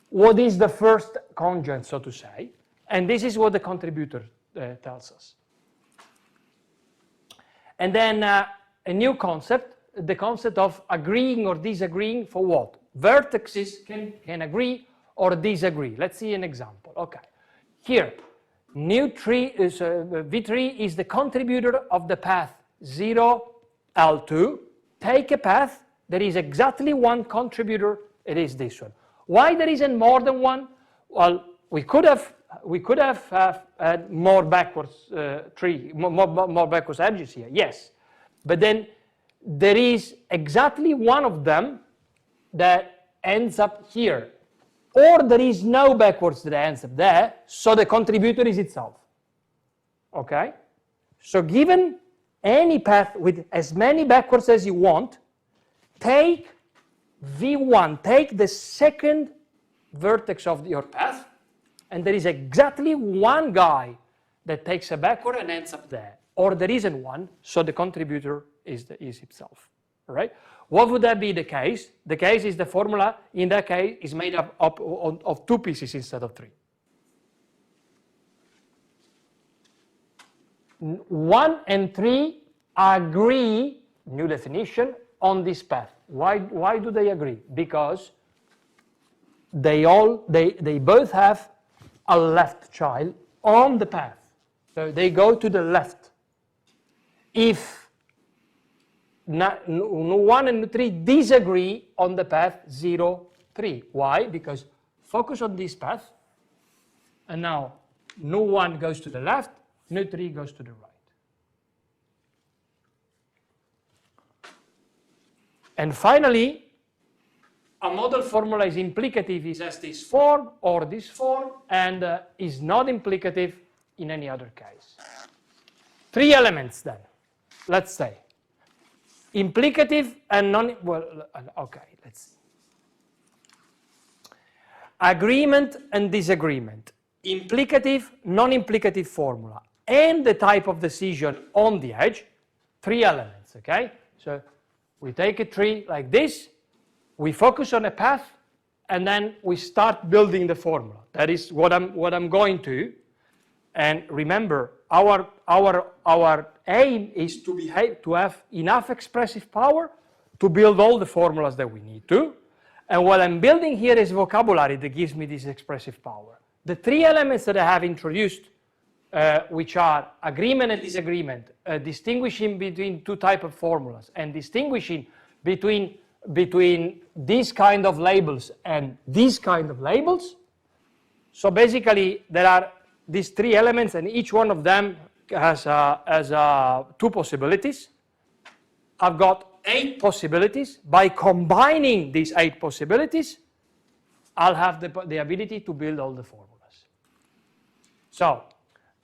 Speaker 3: what is the first conjunct, so to say, and this is what the contributor tells us. And then a new concept, the concept of agreeing or disagreeing for what? Vertices can agree or disagree. Let's see an example. Okay, here, V3 is the contributor of the path 0, L2. Take a path, there is exactly one contributor, it is this one. Why there isn't more than one? Well, we could have had more backwards more backwards edges here, yes. But then there is exactly one of them that ends up here. Or there is no backwards that ends up there, so the contributor is itself. Okay? So given any path with as many backwards as you want, take V1, take the second vertex of your path, and there is exactly one guy that takes a backward and ends up there. Or there isn't one, so the contributor is itself. All right? What would that be the case? The case is the formula, in that case, is made up of 2 pieces instead of 3. 1 and 3 agree, new definition, on this path. Why do they agree? Because they both have a left child on the path. So they go to the left. If 1 and 3 disagree on the path 0, 3. Why? Because focus on this path, and now nu1 goes to the left, nu3 goes to the right. And finally, a model formula is implicative, is as this form or this form, and is not implicative in any other case. 3 elements then, let's say. Implicative and non, well, okay, let's see. Agreement and disagreement. Implicative, non-implicative formula. And the type of decision on the edge. 3 elements, okay? So we take a tree like this, we focus on a path, and then we start building the formula. That is what I'm going to. And remember, our aim is to have enough expressive power to build all the formulas that we need to. And what I'm building here is vocabulary that gives me this expressive power. The 3 elements that I have introduced, which are agreement and disagreement, distinguishing between 2 types of formulas, and distinguishing between these kind of labels and these kind of labels. So basically, there are these 3 elements, and each one of them has 2 possibilities. I've got 8 possibilities. By combining these 8 possibilities, I'll have the ability to build all the formulas. So,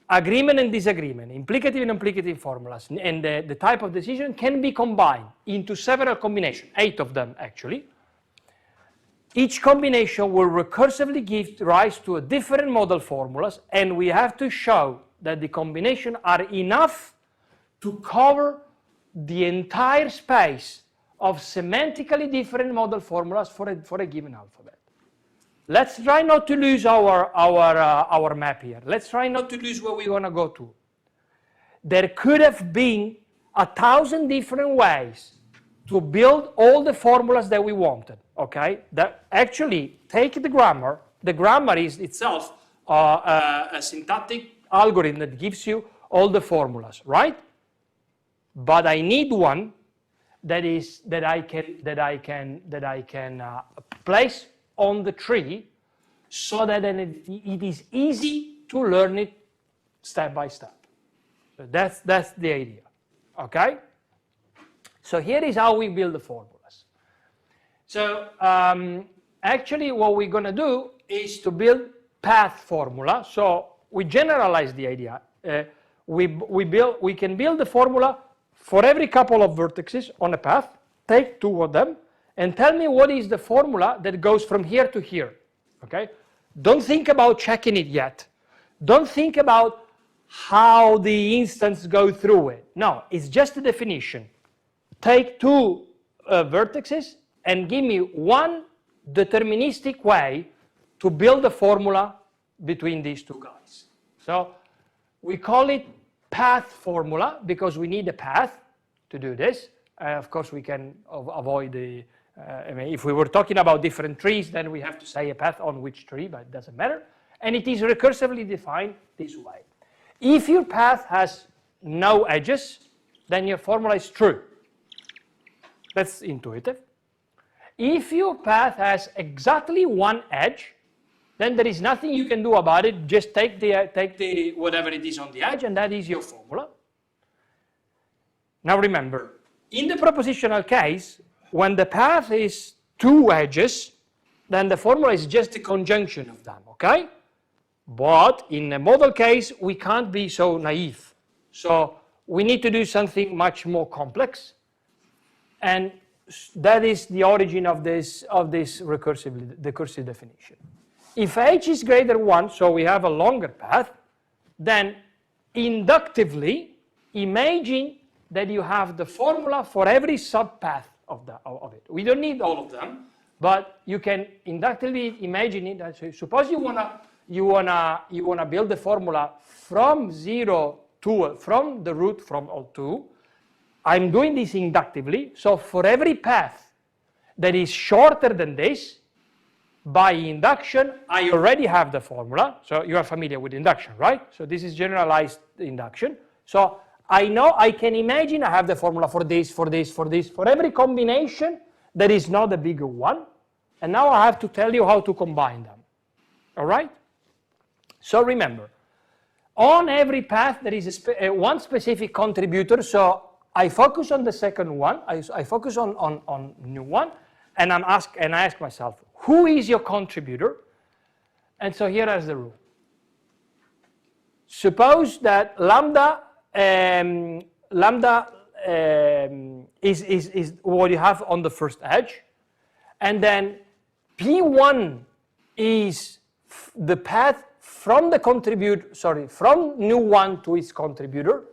Speaker 3: agreement and disagreement, implicative and implicative formulas, and the type of decision can be combined into several combinations, 8 of them actually. each combination will recursively give rise to a different model formulas, and we have to show that the combination are enough to cover the entire space of semantically different model formulas for a given alphabet. Let's try not to lose our map here. Let's try not to lose where we're going to go to. There could have been 1,000 different ways to build all the formulas that we wanted, okay? That actually take the grammar. The grammar is itself a syntactic algorithm that gives you all the formulas, right? But I need one that I can place on the tree, so that then it is easy to learn it step by step. So that's the idea, okay? So here is how we build the formulas. So actually what we're going to do is to build path formula. So we generalize the idea. We can build the formula for every couple of vertices on a path, take 2 of them, and tell me what is the formula that goes from here to here, okay? Don't think about checking it yet. Don't think about how the instance go through it. No, it's just a definition. Take 2 vertices and give me one deterministic way to build a formula between these 2 guys. So we call it path formula because we need a path to do this. Of course, we can avoid the, I mean, if we were talking about different trees, then we have to say a path on which tree, but it doesn't matter. And it is recursively defined this way. If your path has no edges, then your formula is true. That's intuitive. If your path has exactly 1 edge, then there is nothing you can do about it. Just take the whatever it is on the edge, and that is your formula. Now remember, in the propositional case, when the path is 2 edges, then the formula is just a conjunction of them, okay? But in a modal case, we can't be so naive. So we need to do something much more complex, and that is the origin of this recursive definition. If h is greater than 1, so we have a longer path, then inductively imagine that you have the formula for every subpath of it. We don't need all of them, but you can inductively imagine it. So suppose you wanna build the formula from 0 to from the root from O2. I'm doing this inductively. So for every path that is shorter than this, by induction, I already have the formula. So you are familiar with induction, right? So this is generalized induction. So I know, I can imagine I have the formula for this, for this, for this, for every combination that is not the bigger one. And now I have to tell you how to combine them. All right? So remember, on every path there is one specific contributor. So I focus on the second one. I focus on new one, and I ask myself, who is your contributor? And so here is the rule. Suppose that lambda is what you have on the first edge, and then P1 is the path from the from new one to its contributor.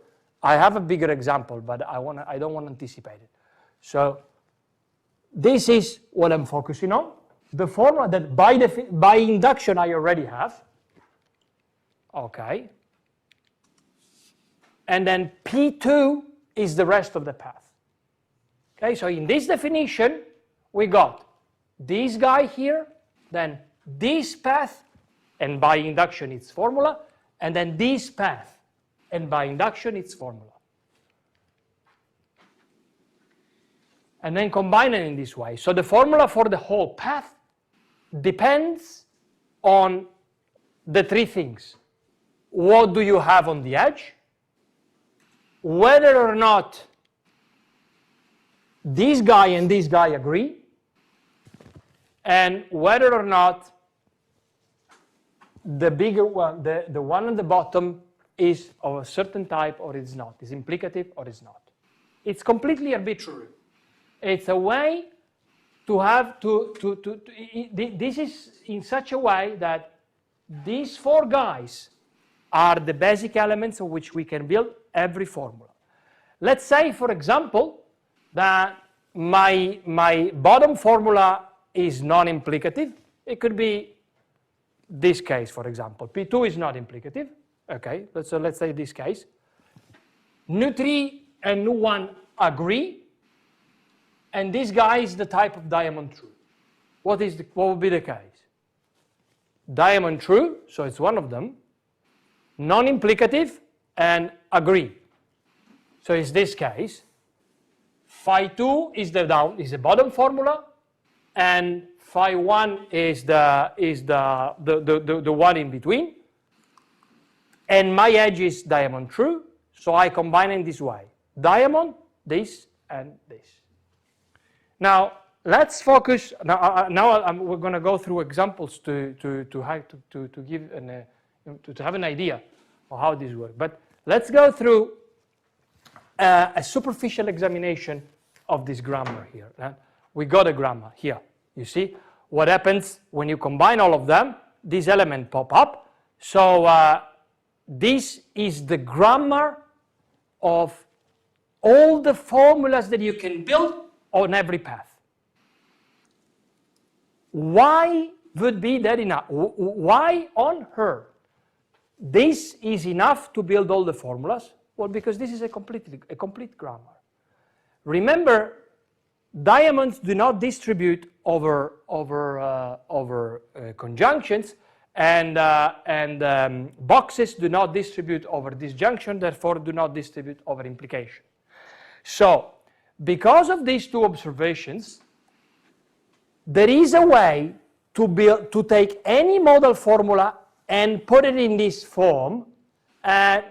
Speaker 3: I have a bigger example, but I don't want to anticipate it. So this is what I'm focusing on. The formula that by induction I already have. Okay. And then P2 is the rest of the path. Okay, so in this definition, we got this guy here, then this path, and by induction its formula, and then this path, and by induction its formula. And then combine it in this way. So the formula for the whole path depends on the 3 things. What do you have on the edge? Whether or not this guy and this guy agree, and whether or not the bigger one, the one on the bottom, is of a certain type or is not, is implicative or is not. It's completely arbitrary. It's a way this is in such a way that these four guys are the basic elements of which we can build every formula. Let's say, for example, that my bottom formula is non-implicative. It could be this case, for example. P2 is not implicative. Okay, so let's say this case. Nu3 and Nu1 agree, and this guy is the type of diamond true. What would be the case? Diamond true, so it's one of them. Non-implicative and agree. So it's this case. Phi 2 is the bottom formula, and phi 1 is the one in between. And my edge is diamond true, so I combine in this way. Diamond, this, and this. Now let's focus. We're going to go through examples to give to have an idea of how this works. But let's go through a superficial examination of this grammar here. We got a grammar here. You see what happens when you combine all of them? These elements pop up. So this is the grammar of all the formulas that you can build on every path. Why would be that enough? Why on earth this is enough to build all the formulas? Well, because this is a complete grammar. Remember, diamonds do not distribute over conjunctions, and boxes do not distribute over disjunction, therefore do not distribute over implication. So, because of these two observations, there is a way to take any modal formula and put it in this form.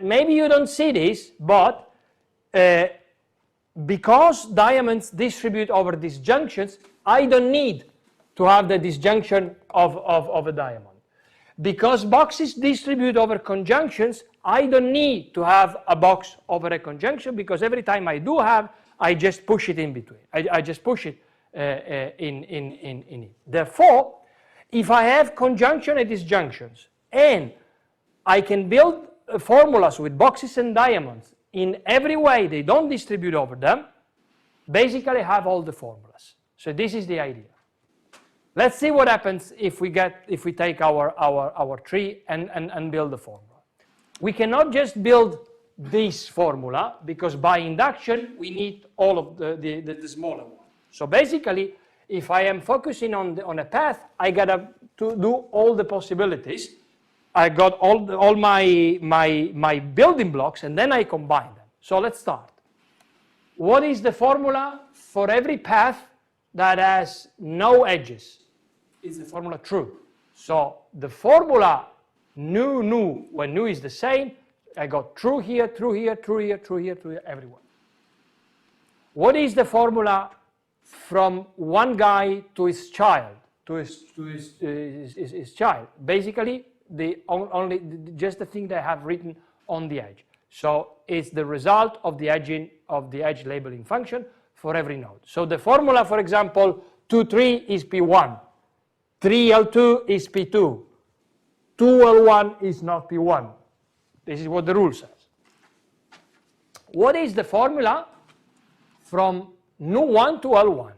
Speaker 3: Maybe you don't see this, but because diamonds distribute over disjunctions, I don't need to have the disjunction of a diamond. Because boxes distribute over conjunctions, I don't need to have a box over a conjunction, because every time I do have, I just push it in between. I just push it in it. Therefore, if I have conjunction and disjunctions, and I can build formulas with boxes and diamonds in every way they don't distribute over them, basically I have all the formulas. So this is the idea. Let's see what happens if we take our tree and build the formula. We cannot just build this formula, because by induction we need all of the smaller one. So basically, if I am focusing on a path, I gotta to do all the possibilities. I got all my building blocks, and then I combine them. So let's start. What is the formula for every path that has no edges? Is the formula true? So the formula nu, when nu is the same, I got true here, true here, true here, true here, true here, everywhere. What is the formula from one guy to his child, his child? Basically, just the thing they have written on the edge. So it's the result of the edging of the edge labeling function for every node. So the formula, for example, 2,3 is P1, 3L2 is P2, 2L1 is not P1. This is what the rule says. What is the formula from Nu1 to L1?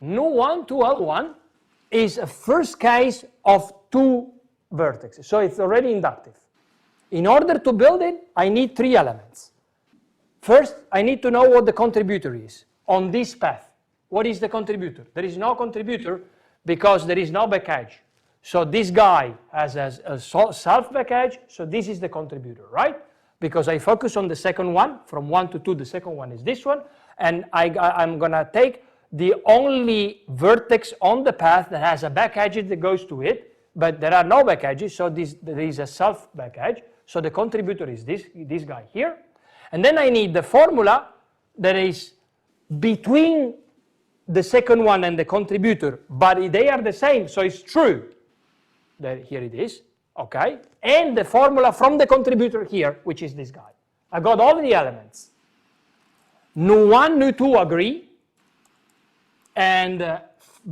Speaker 3: Nu1 to L1 is a first case of two vertices, so it's already inductive. In order to build it, I need three elements. First, I need to know what the contributor is on this path. What is the contributor? There is no contributor because there is no back edge. So this guy has a self back edge, so this is the contributor, right? Because I focus on the second one, from 1 to 2, the second one is this one, and I'm gonna take the only vertex on the path that has a back edge that goes to it, but there are no back edges, so there is a self back edge, so the contributor is this guy here. And then I need the formula that is between the second one and the contributor, but they are the same, so it's true. Here it is, okay? And the formula from the contributor here, which is this guy. I got all the elements. Nu1, Nu2 agree. and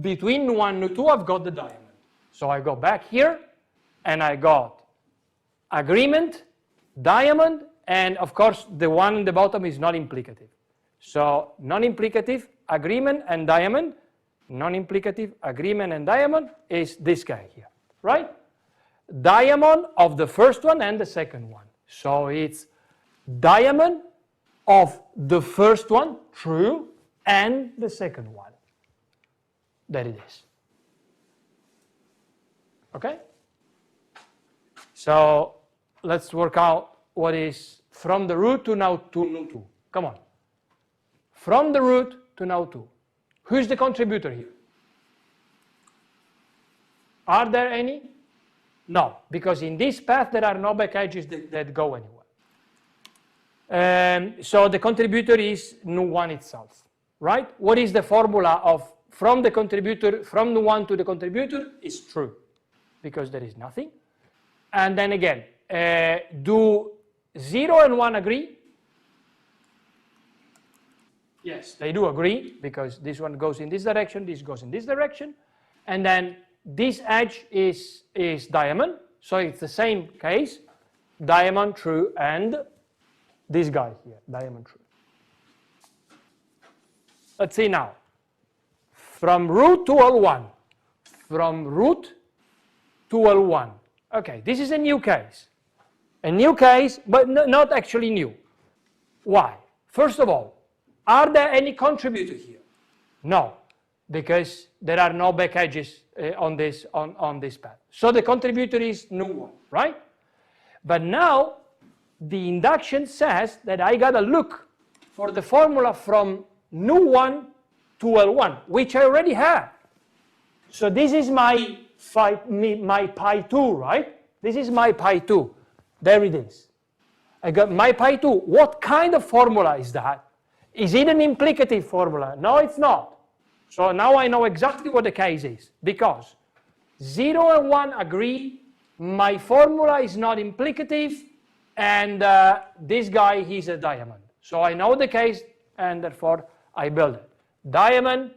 Speaker 3: between nu1 and nu2 I've got the diamond. So I go back here and I got agreement, diamond, and of course the one in the bottom is non-implicative. So non-implicative, agreement, and diamond. Non-implicative, agreement, and diamond is this guy here, right? Diamond of the first one and the second one. So it's diamond of the first one, true, and the second one. There it is. Okay? So let's work out what is from the root to now to nu2. Come on. From the root to nu2. Who's the contributor here? Are there any? No, because in this path there are no back edges that go anywhere. So the contributor is nu1 itself, right? What is the formula of from the contributor, from nu1 to the contributor is true, because there is nothing. And then again, do 0 and 1 agree? Yes, they do agree, because this one goes in this direction, this goes in this direction, and then this edge is diamond, so it's the same case, diamond true, and this guy here, diamond true. Let's see now. From root to L1, from root to L1. Okay, this is a new case. A new case, but not actually new. Why? First of all, are there any contributor here? No, because there are no back edges on this path. So the contributor is nu1, right? But now the induction says that I gotta look for the formula from nu1 to L1, which I already have. So this is my pi 2, right? This is my pi 2. There it is. I got my pi 2. What kind of formula is that? Is it an implicative formula? No, it's not. So now I know exactly what the case is, because 0 and 1 agree, my formula is not implicative, and this guy, he's a diamond. So I know the case, and therefore I build it. Diamond,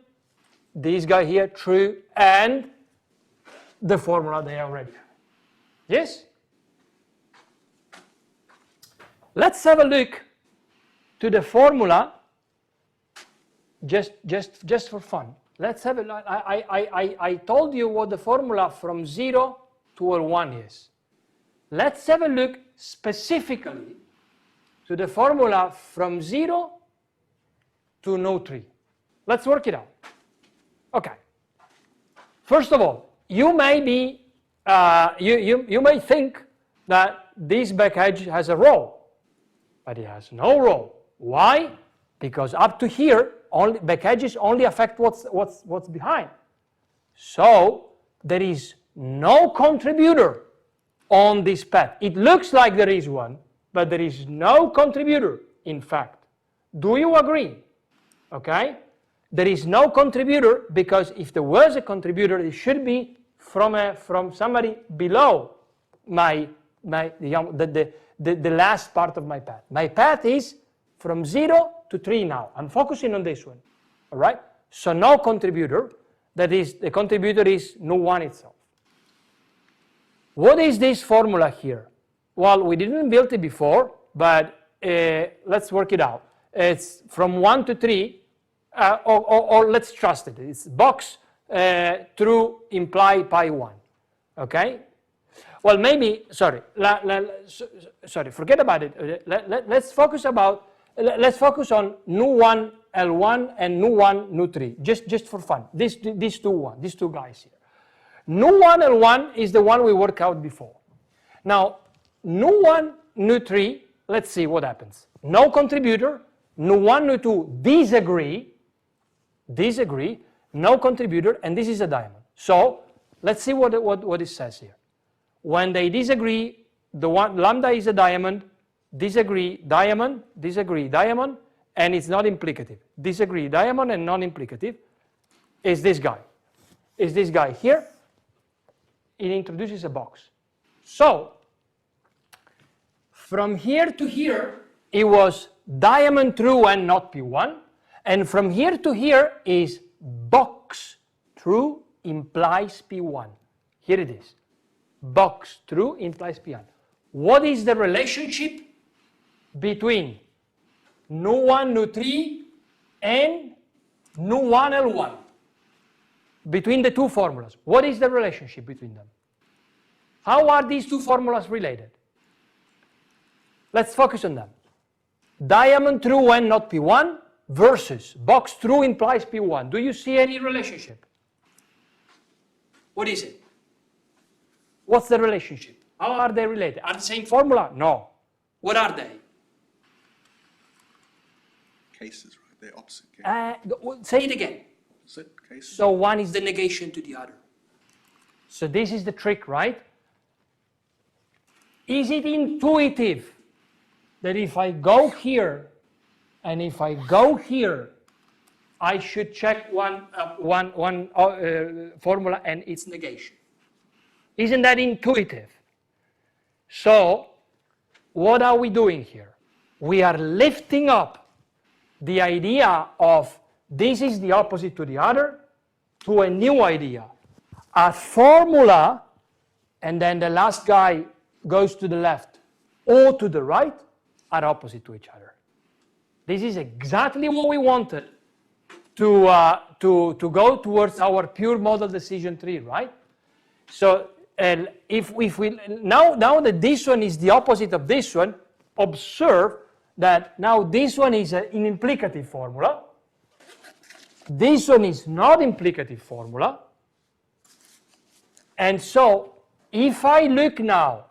Speaker 3: this guy here, true, and the formula they already have. Yes? Let's have a look to the formula. Just for fun. Let's have it. I told you what the formula from 0 to L1 is. Let's have a look specifically to the formula from 0 to nu3. Let's work it out. Okay. First of all, you may be you may think that this back edge has a row, but it has no row. Why? Because up to here, only back edges only affect what's behind. So there is no contributor on this path. It looks like there is one, but there is no contributor, in fact. Do you agree? Okay? There is no contributor, because if there was a contributor, it should be from somebody below the last part of my path. My path is from 0 to 3 now. I'm focusing on this one. All right? So no contributor. That is, the contributor is nu1 itself. What is this formula here? Well, we didn't build it before, but let's work it out. It's from 1 to 3, or let's trust it. It's box through imply pi 1. Okay? Well, maybe, sorry, forget about it. Let's focus on nu1 L1 and nu1 nu3, just for fun. These two guys here. nu1 L1 is the one we worked out before. Now, nu1 nu3, let's see what happens. No contributor. nu1 nu2 disagree, no contributor, and this is a diamond. So let's see what it says here. When they disagree, the one lambda is a diamond, disagree, diamond, and it's not implicative. Disagree, diamond, and non-implicative is this guy. Is this guy here. It introduces a box. So from here to here, it was diamond true and not P1. And from here to here is box true implies P1. Here it is. Box true implies P1. What is the relationship between nu1, nu3 and nu1, L1? Between the two formulas. What is the relationship between them? How are these two formulas related? Let's focus on them. Diamond true when not P1 versus box true implies P1. Do you see any relationship?
Speaker 1: What is it?
Speaker 3: What's the relationship? How are they related? Are the same formula? No.
Speaker 1: What are they?
Speaker 2: Cases, right? They're opposite cases.
Speaker 3: Say it again.
Speaker 2: Opposite cases.
Speaker 3: So one is
Speaker 1: The negation to the other.
Speaker 3: So this is the trick, right? Is it intuitive that if I go here and if I go here, I should check one formula and its negation? Isn't that intuitive? So what are we doing here? We are lifting up the idea of this is the opposite to the other to a new idea. A formula, and then the last guy goes to the left or to the right, are opposite to each other. This is exactly what we wanted to go towards our pure model decision tree, right? So if we now that this one is the opposite of this one, observe that now this one is an implicative formula. This one is not implicative formula. And so if I look now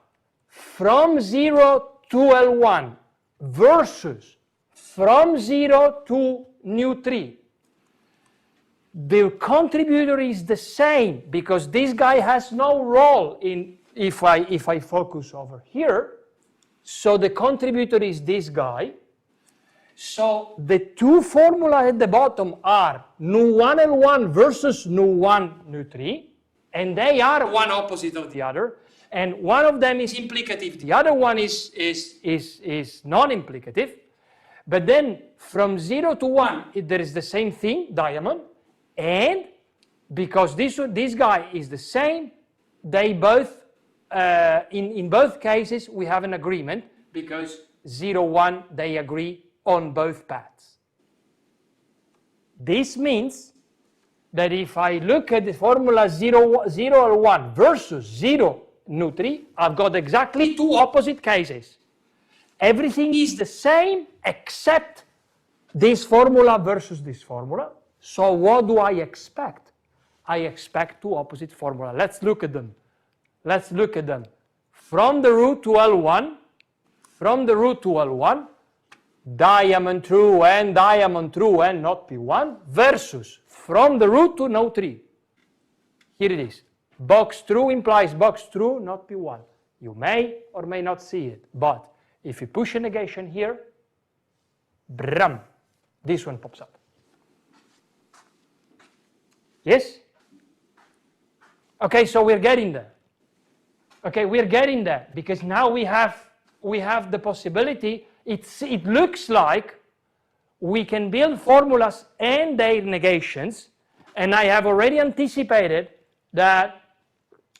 Speaker 3: from 0 to L1 versus from 0 to nu3, the contributor is the same because this guy has no role in if I focus over here. So the contributor is this guy. So the two formulas at the bottom are nu1 L1 versus nu1 nu3, and they are one opposite of the other. And one of them is implicative, the other one is non-implicative. But then from 0 to 1, there is the same thing, diamond. And because this guy is the same, they both, in both cases, we have an agreement because 0, 1, they agree on both paths. This means that if I look at the formula 0, 0 L1 versus 0 nu3, I've got exactly two opposite cases. Everything is the same except this formula versus this formula. So what do I expect? I expect two opposite formula. Let's look at them. Let's look at them. From the root to L1, diamond true and not P1 versus from the root to nu3. Here it is. Box true implies box true, not P1. You may or may not see it, but if you push a negation here, bram, this one pops up. Yes? Okay, so we're getting there. Okay, we're getting there because now we have the possibility. It looks like we can build formulas and their negations, and I have already anticipated that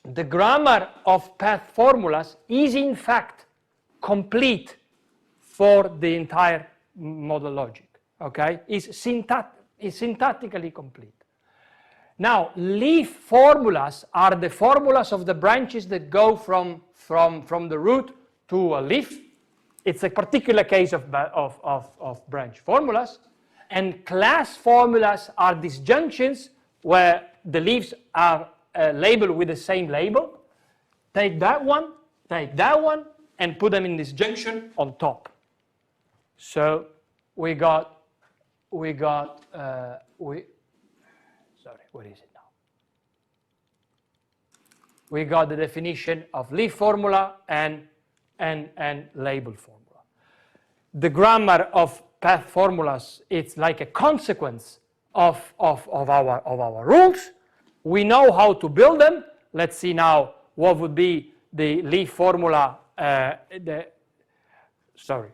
Speaker 3: the grammar of path formulas is in fact complete for the entire model logic. Okay, is syntactically complete. Now, leaf formulas are the formulas of the branches that go from the root to a leaf. It's a particular case of branch formulas. And class formulas are disjunctions where the leaves are labeled with the same label. Take that one, and put them in disjunction on top. So we got sorry, what is it now? We got the definition of leaf formula and label formula. The grammar of path formulas, it's like a consequence of our rules. We know how to build them. Let's see now what would be the leaf formula. Sorry.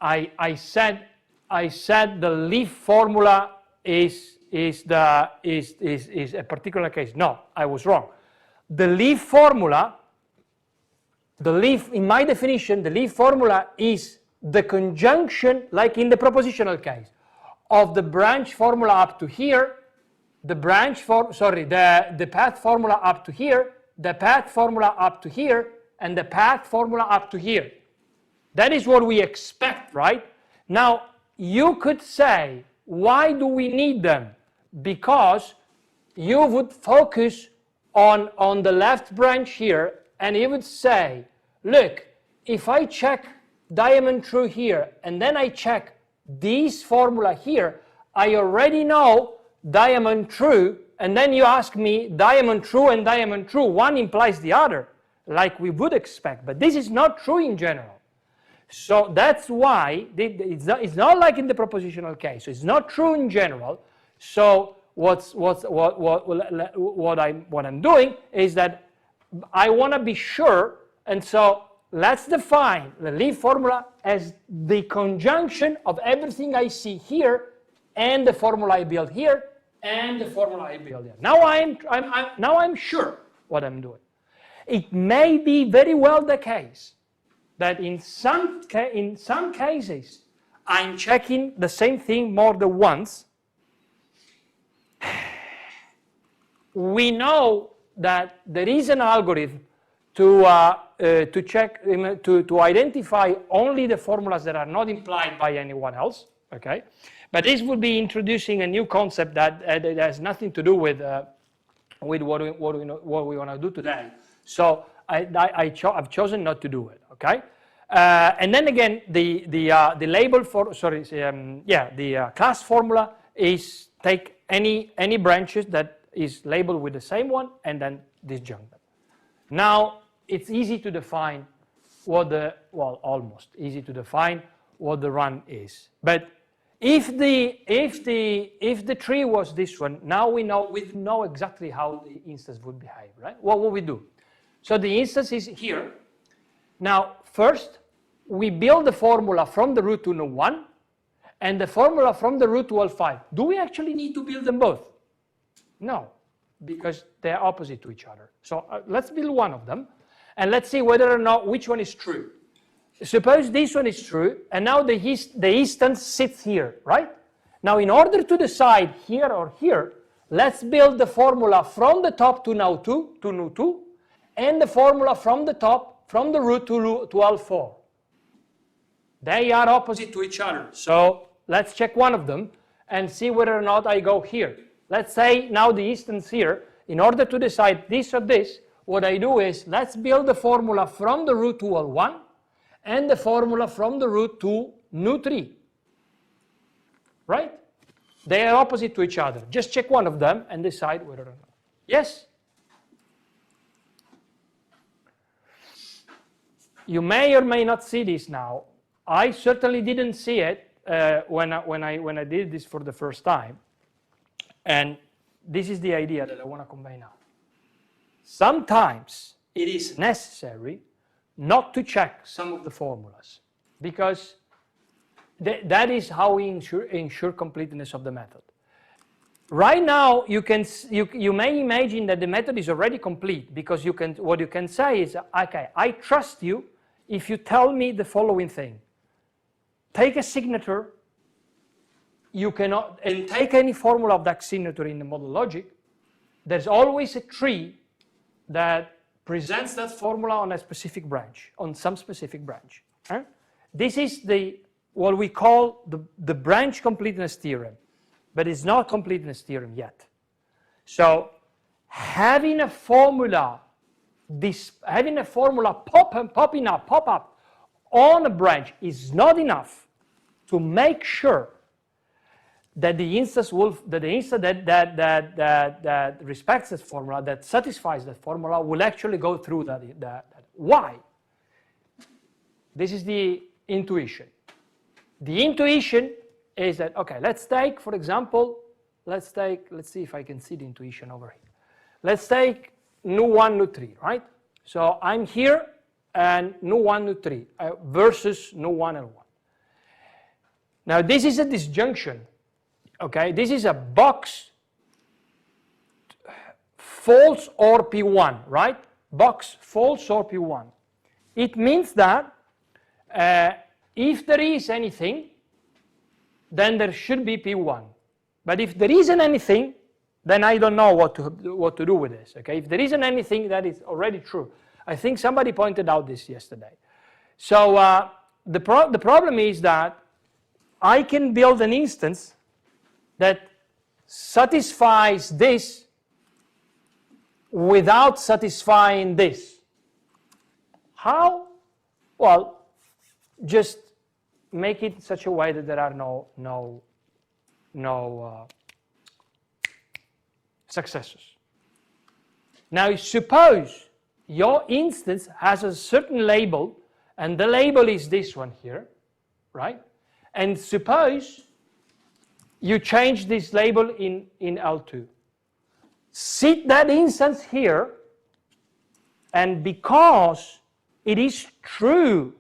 Speaker 3: I said I said the leaf formula is a particular case. No, I was wrong. The leaf formula, in my definition, the leaf formula is the conjunction, like in the propositional case, of the branch formula up to here, the path formula up to here, the path formula up to here, and the path formula up to here. That is what we expect, right? Now, you could say, why do we need them? Because you would focus on the left branch here, and you would say, look, if I check diamond true here, and then I check this formula here, I already know diamond true, and then you ask me diamond true and diamond true, one implies the other, like we would expect, but this is not true in general. So that's why it's not like in the propositional case. So it's not true in general. So what I'm doing is that I want to be sure, and so let's define the leaf formula as the conjunction of everything I see here and the formula I build here and the formula I build here. Now I'm sure what I'm doing. It may be very well the case that in some cases I'm checking the same thing more than once. We know that there is an algorithm to identify only the formulas that are not implied by anyone else. Okay, but this would be introducing a new concept that has nothing to do with what we want to do today. So I've chosen not to do it. Okay, and then again, the label for the class formula is take any branches that is labeled with the same one and then disjunct them. Now it's easy to define almost easy to define what the run is. But if the tree was this one, now we know exactly how the instance would behave, right? What would we do? So the instance is here. Now, first, we build the formula from the root to no 1 and the formula from the root to L5. Do we actually need to build them both? No, because they're opposite to each other. So let's build one of them and let's see whether or not which one is true. Suppose this one is true and now the instance sits here, right? Now, in order to decide here or here, let's build the formula from the top to now 2, to nu 2, and the formula from the top, from the root to L4. They are opposite to each other. So let's check one of them and see whether or not I go here. Let's say now the instance here, in order to decide this or this, what I do is let's build the formula from the root to L1 and the formula from the root to nu 3. Right? They are opposite to each other. Just check one of them and decide whether or not. Yes? You may or may not see this now. I certainly didn't see it when I did this for the first time. And this is the idea that I want to convey now. Sometimes it is necessary not to check some of the formulas because that is how we ensure completeness of the method. Right now, you may imagine that the method is already complete because what you can say is, okay, I trust you if you tell me the following thing. Take a signature, and take any formula of that signature in the model logic. There's always a tree that presents that formula on a specific branch, on some specific branch. Right? This is what we call the branch completeness theorem, but it's not completeness theorem yet. So having a formula pop up on a branch is not enough to make sure that the instance that respects that formula, that satisfies that formula, will actually go through that. Why? This is the intuition. The intuition is that, okay, let's take, for example, let's see if I can see the intuition over here. Let's take nu 1, nu 3, right? So I'm here and nu 1, nu 3 versus nu 1 and 1. Now this is a disjunction, okay? This is a box false or P1, right? Box false or P1. It means that if there is anything, then there should be P1. But if there isn't anything, then I don't know what to do with this, okay? If there isn't anything, that is already true. I think somebody pointed out this yesterday. So the problem is that I can build an instance that satisfies this without satisfying this. How? Well, just make it such a way that there are no successors. Now suppose your instance has a certain label, and the label is this one here, right? And suppose you change this label in L2. Set that instance here, and because it is true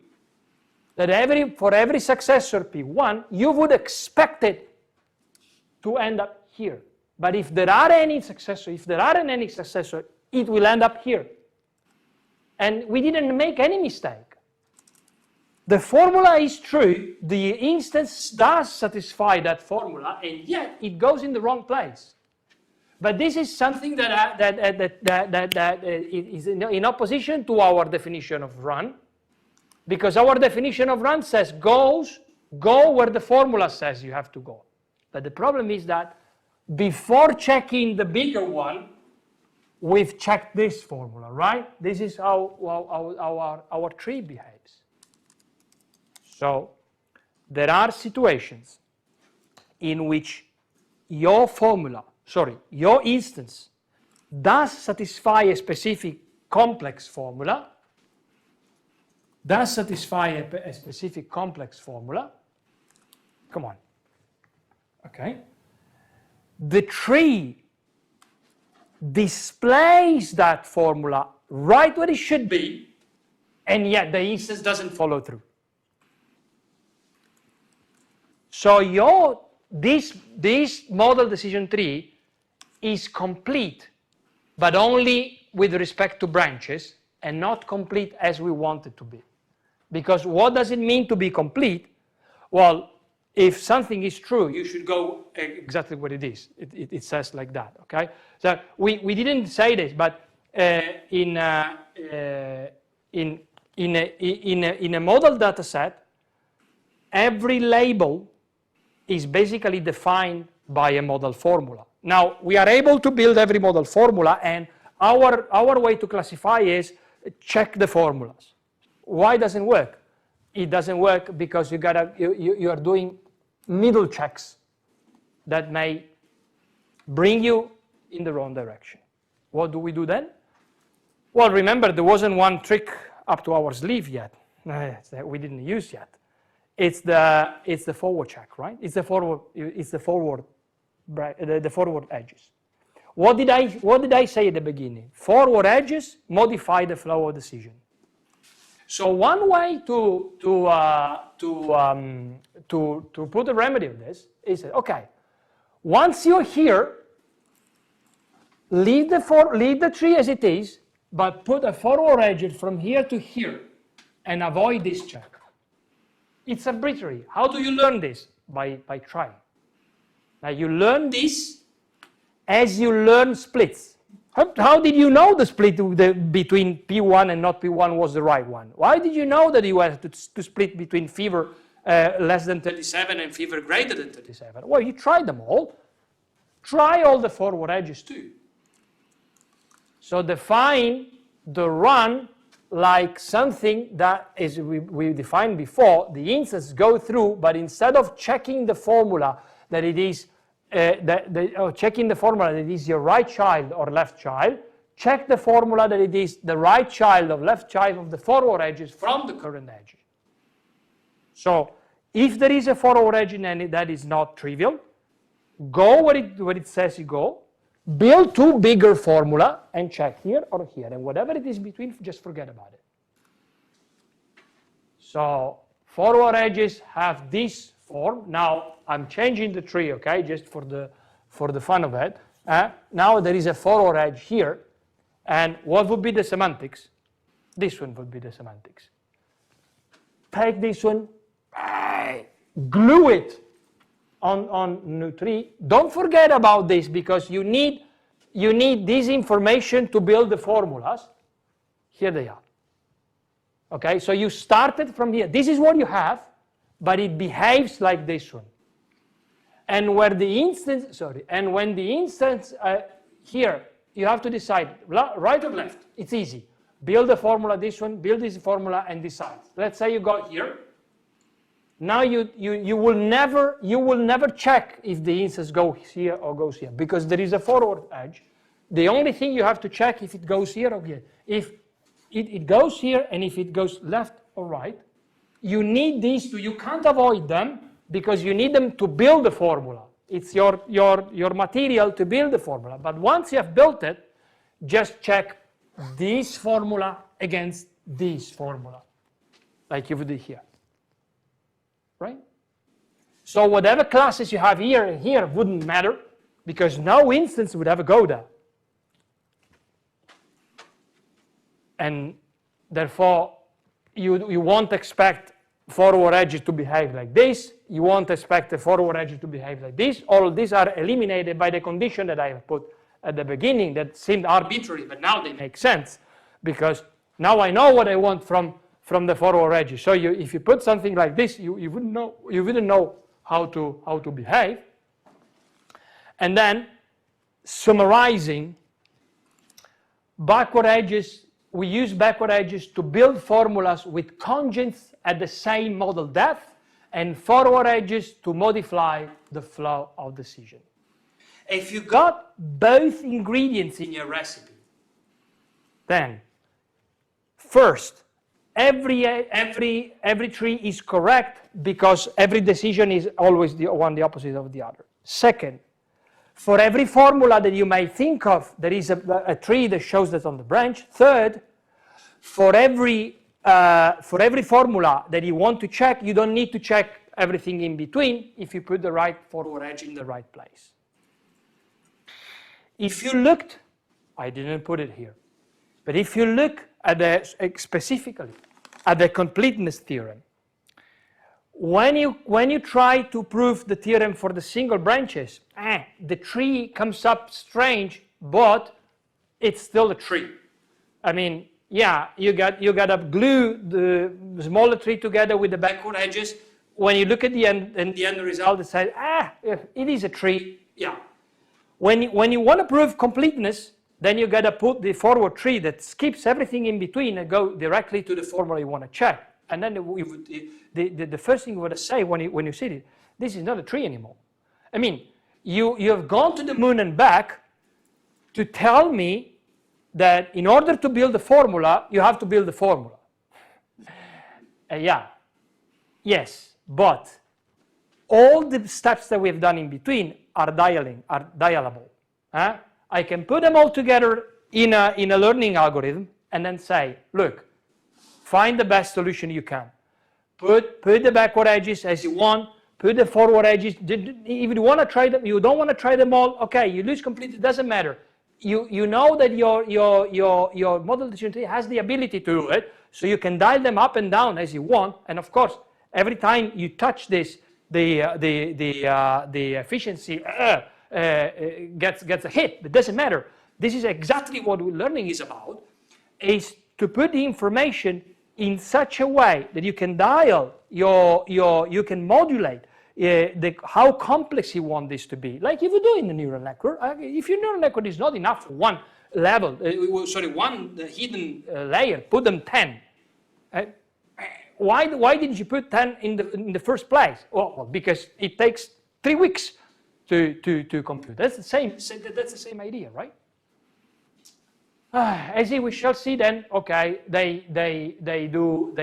Speaker 3: that for every successor P1, you would expect it to end up here. But if there are any successor, if there aren't any successor, it will end up here. And we didn't make any mistake. The formula is true, the instance does satisfy that formula, and yet it goes in the wrong place. But this is something that is in opposition to our definition of run, because our definition of run says go where the formula says you have to go. But the problem is that before checking the bigger one, we've checked this formula, right? This is how our tree behaves. So there are situations in which your instance does satisfy a specific complex formula, Come on. Okay. The tree displays that formula right where it should be, and yet the instance doesn't follow through. So this model decision tree is complete, but only with respect to branches, and not complete as we want it to be. Because what does it mean to be complete? Well, if something is true, you should go exactly what it is. It says like that, okay? So we didn't say this, but in a model data set, every label is basically defined by a model formula. Now, we are able to build every model formula, and our way to classify is check the formulas. Why doesn't it work? It doesn't work because you are doing middle checks that may bring you in the wrong direction. What do we do then? Well, remember, there wasn't one trick up to our sleeve yet that we didn't use yet. It's the forward check, right? It's the forward edges. What did I say at the beginning? Forward edges modify the flow of decision. So one way to put a remedy on this is that, okay, once you're here, leave the tree as it is, but put a forward edge from here to here, and avoid this check. It's arbitrary. How do you learn this? By trying. Now you learn this as you learn splits. How did you know the split between P1 and not P1 was the right one? Why did you know that you had to split between fever less than 37 and fever greater than 37? Well, you tried them all. Try all the forward edges too. So define the run like something that is we defined before. The instances go through, but instead of checking the formula that it is checking the formula that it is your right child or left child, check the formula that it is the right child or left child of the forward edges from the current edge. So if there is a forward edge in any, that is not trivial. Go where it says you go, build two bigger formula and check here or here, and whatever it is between, just forget about it. So forward edges have this form. Now I'm changing the tree, okay, just for the fun of it. Now there is a forward edge here, and what would be the semantics? This one would be the semantics. Take this one, glue it on new tree. Don't forget about this, because you need this information to build the formulas. Here they are. Okay, so you started from here. This is what you have, but it behaves like this one. And where the instance, when the instance here, you have to decide right or left. It's easy. Build the formula, this one, build this formula, and decide. Let's say you got here. Now you will never check if the instance goes here or goes here, because there is a forward edge. The only thing you have to check if it goes here or here. If it goes here, and if it goes left or right, you need these two. You can't avoid them, because you need them to build the formula. It's your material to build the formula. But once you have built it, just check this formula against this formula, like you did here, right? So whatever classes you have here and here wouldn't matter, because no instance would ever go there. And therefore, you won't expect forward edges to behave like this. You won't expect the forward edges to behave like this. All of these are eliminated by the condition that I have put at the beginning that seemed arbitrary, but now they make sense, because now I know what I want from the forward edges. So if you put something like this, you wouldn't know how to behave. And then summarizing, backward edges. We use backward edges to build formulas with conjuncts at the same model depth, and forward edges to modify the flow of decision. If you got both ingredients in your recipe, then first, every tree is correct, because every decision is always the opposite of the other. Second, for every formula that you may think of, there is a tree that shows that on the branch. Third, for every formula that you want to check, you don't need to check everything in between if you put the right forward edge in the right place. If you looked, I didn't put it here, but if you look at specifically at the completeness theorem, when you try to prove the theorem for the single branches, the tree comes up strange, but it's still a tree. I mean, yeah, you got to glue the smaller tree together with the backward edges. When you look at the end, and the end result, it says, it is a tree. Yeah. When you want to prove completeness, then you got to put the forward tree that skips everything in between and go directly to the formula you want to check. And then the first thing you want to say when you see it, this is not a tree anymore. I mean, you have gone to the moon and back to tell me that in order to build the formula, you have to build the formula. Yes, but all the steps that we have done in between are dialable. I can put them all together in a learning algorithm and then say, look, find the best solution you can. Put the backward edges as you want. Put the forward edges. If you want to try them, you don't want to try them all. Okay, you lose completely. It doesn't matter. You know that your model decision tree has the ability to do it, so you can dial them up and down as you want. And of course, every time you touch this, the efficiency gets a hit. But it doesn't matter. This is exactly what learning is about: is to put the information in such a way that you can dial you can modulate how complex you want this to be. Like if you do in the neural network, if your neural network is not enough for one level, one hidden layer, put them 10. Why didn't you put 10 in the first place? Well, because it takes 3 weeks to compute. That's the same idea, right? As we shall see then, okay, they do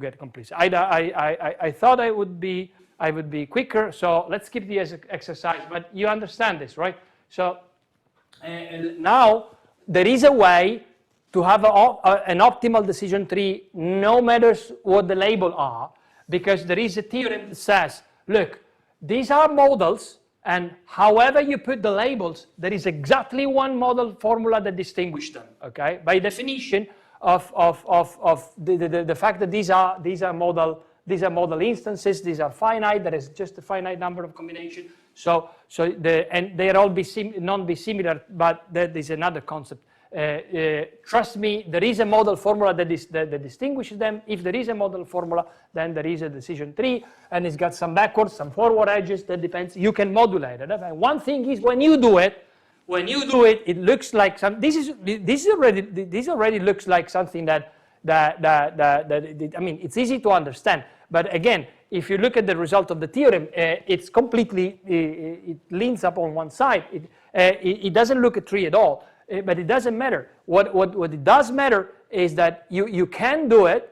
Speaker 3: get complete. I thought I would be quicker, so let's skip the exercise. But you understand this, right? So now there is a way to have an optimal decision tree, no matter what the label are. because there is a theorem that says, look, these are models, and however you put the labels, there is exactly one model formula that distinguishes them, okay? By definition of the fact that these are model instances, these are finite, there is just a finite number of combinations. And they're all non similar, but that is another concept. Trust me, there is a model formula that distinguishes them. If there is a model formula, then there is a decision tree, and it's got some backward, some forward edges. That depends. You can modulate it. And one thing is, when you do it, it looks like some. This already looks like something that I mean, it's easy to understand. But again, if you look at the result of the theorem, it's completely it leans up on one side. It doesn't look a tree at all. But it doesn't matter. What it does matter is that you can do it,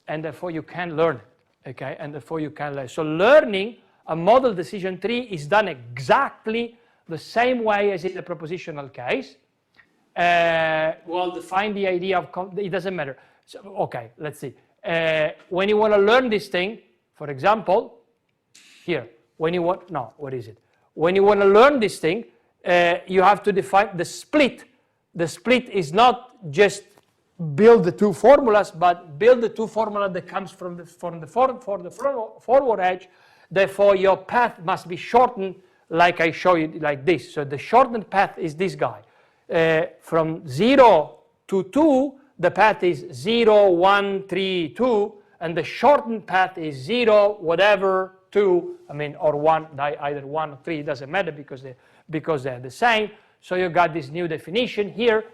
Speaker 3: and therefore you can learn it, okay? And therefore you can learn. So learning a model decision tree is done exactly the same way as in the propositional case. Well, define the idea of, it doesn't matter. So, okay, let's see. When you want to learn this thing, for example, here, when you want to learn this thing, you have to define the split. The split is not just build the two formulas, but build the two formulas that comes from the forward edge. Therefore, your path must be shortened, like I show you, like this. So the shortened path is this guy. From 0 to 2, the path is 0, 1, 3, 2, and the shortened path is 0, whatever, 2, I mean, or 1, either 1 or 3, it doesn't matter because they're the same. So you got this new definition here,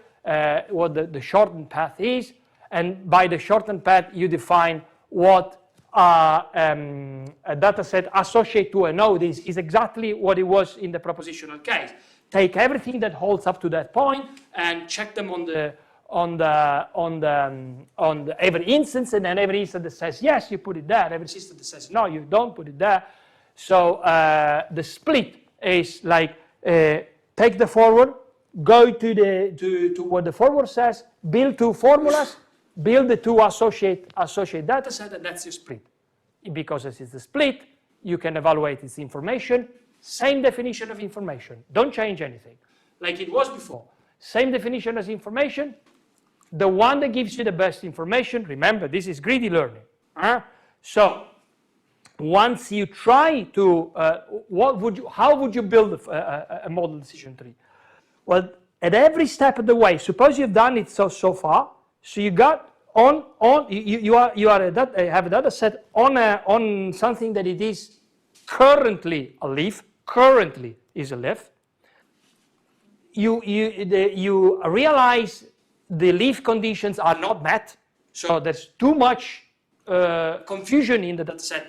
Speaker 3: what the shortened path is, and by the shortened path you define what a data set associated to a node is exactly what it was in the propositional case. Take everything that holds up to that point and check them on every instance, and then every instance that says yes, you put it there. Every instance that says no, you don't put it there. So the split is like take the forward, go to what the forward says, build two formulas, build the two associate data set, and that's your split. Because this is the split, you can evaluate its information. Same definition of information. Don't change anything. Like it was before. Same definition as information. The one that gives you the best information, remember, this is greedy learning. So once you try to, how would you build a model decision tree? Well, at every step of the way, suppose you've done it so far, so you got you have a data set on something that it is currently a leaf, currently is a leaf. You realize the leaf conditions are not met, so there's too much confusion in the data set.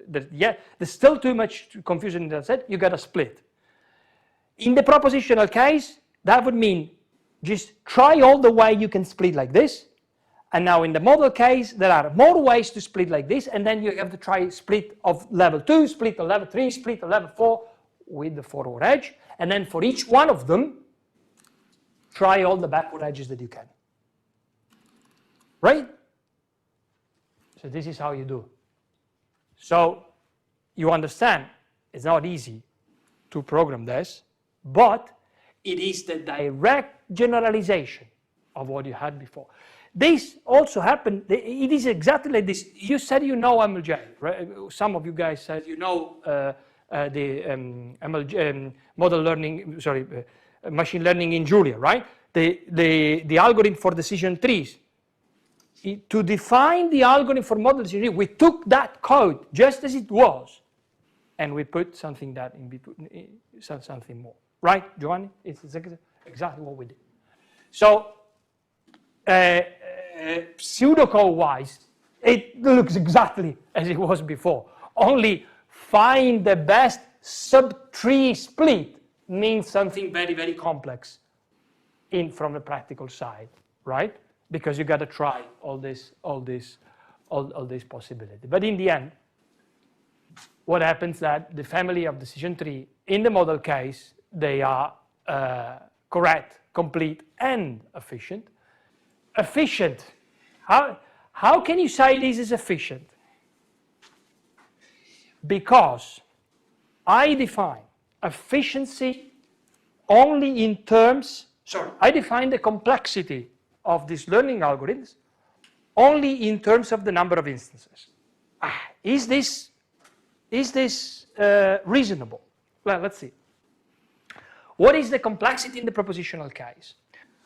Speaker 3: There's still too much confusion in the data set, you got a split. In the propositional case, that would mean just try all the way you can split like this. And now in the model case, there are more ways to split like this, and then you have to try split of level 2, split of level 3, split of level 4 with the forward edge. And then for each one of them, try all the backward edges that you can. Right? So this is how you do. So you understand, it's not easy to program this, but it is the direct generalization of what you had before. This also happened, it is exactly like this. You said you know MLJ, right? Some of you guys said you know the MLJ, model learning, machine learning in Julia, right? The algorithm for decision trees. To define the algorithm for model decision trees, we took that code just as it was, and we put something that in between, something more. Right, Giovanni? It's exactly what we did. So, pseudocode-wise, it looks exactly as it was before. Only find the best sub-tree split means something very, very complex from the practical side, right? Because you got to try all this possibility. But in the end, what happens that the family of decision tree in the model case, they are correct, complete, and efficient. Efficient. How can you say this is efficient? because I define efficiency only in terms, I define the complexity of these learning algorithms only in terms of the number of instances. Is this reasonable? Well, let's see. What is the complexity in the propositional case?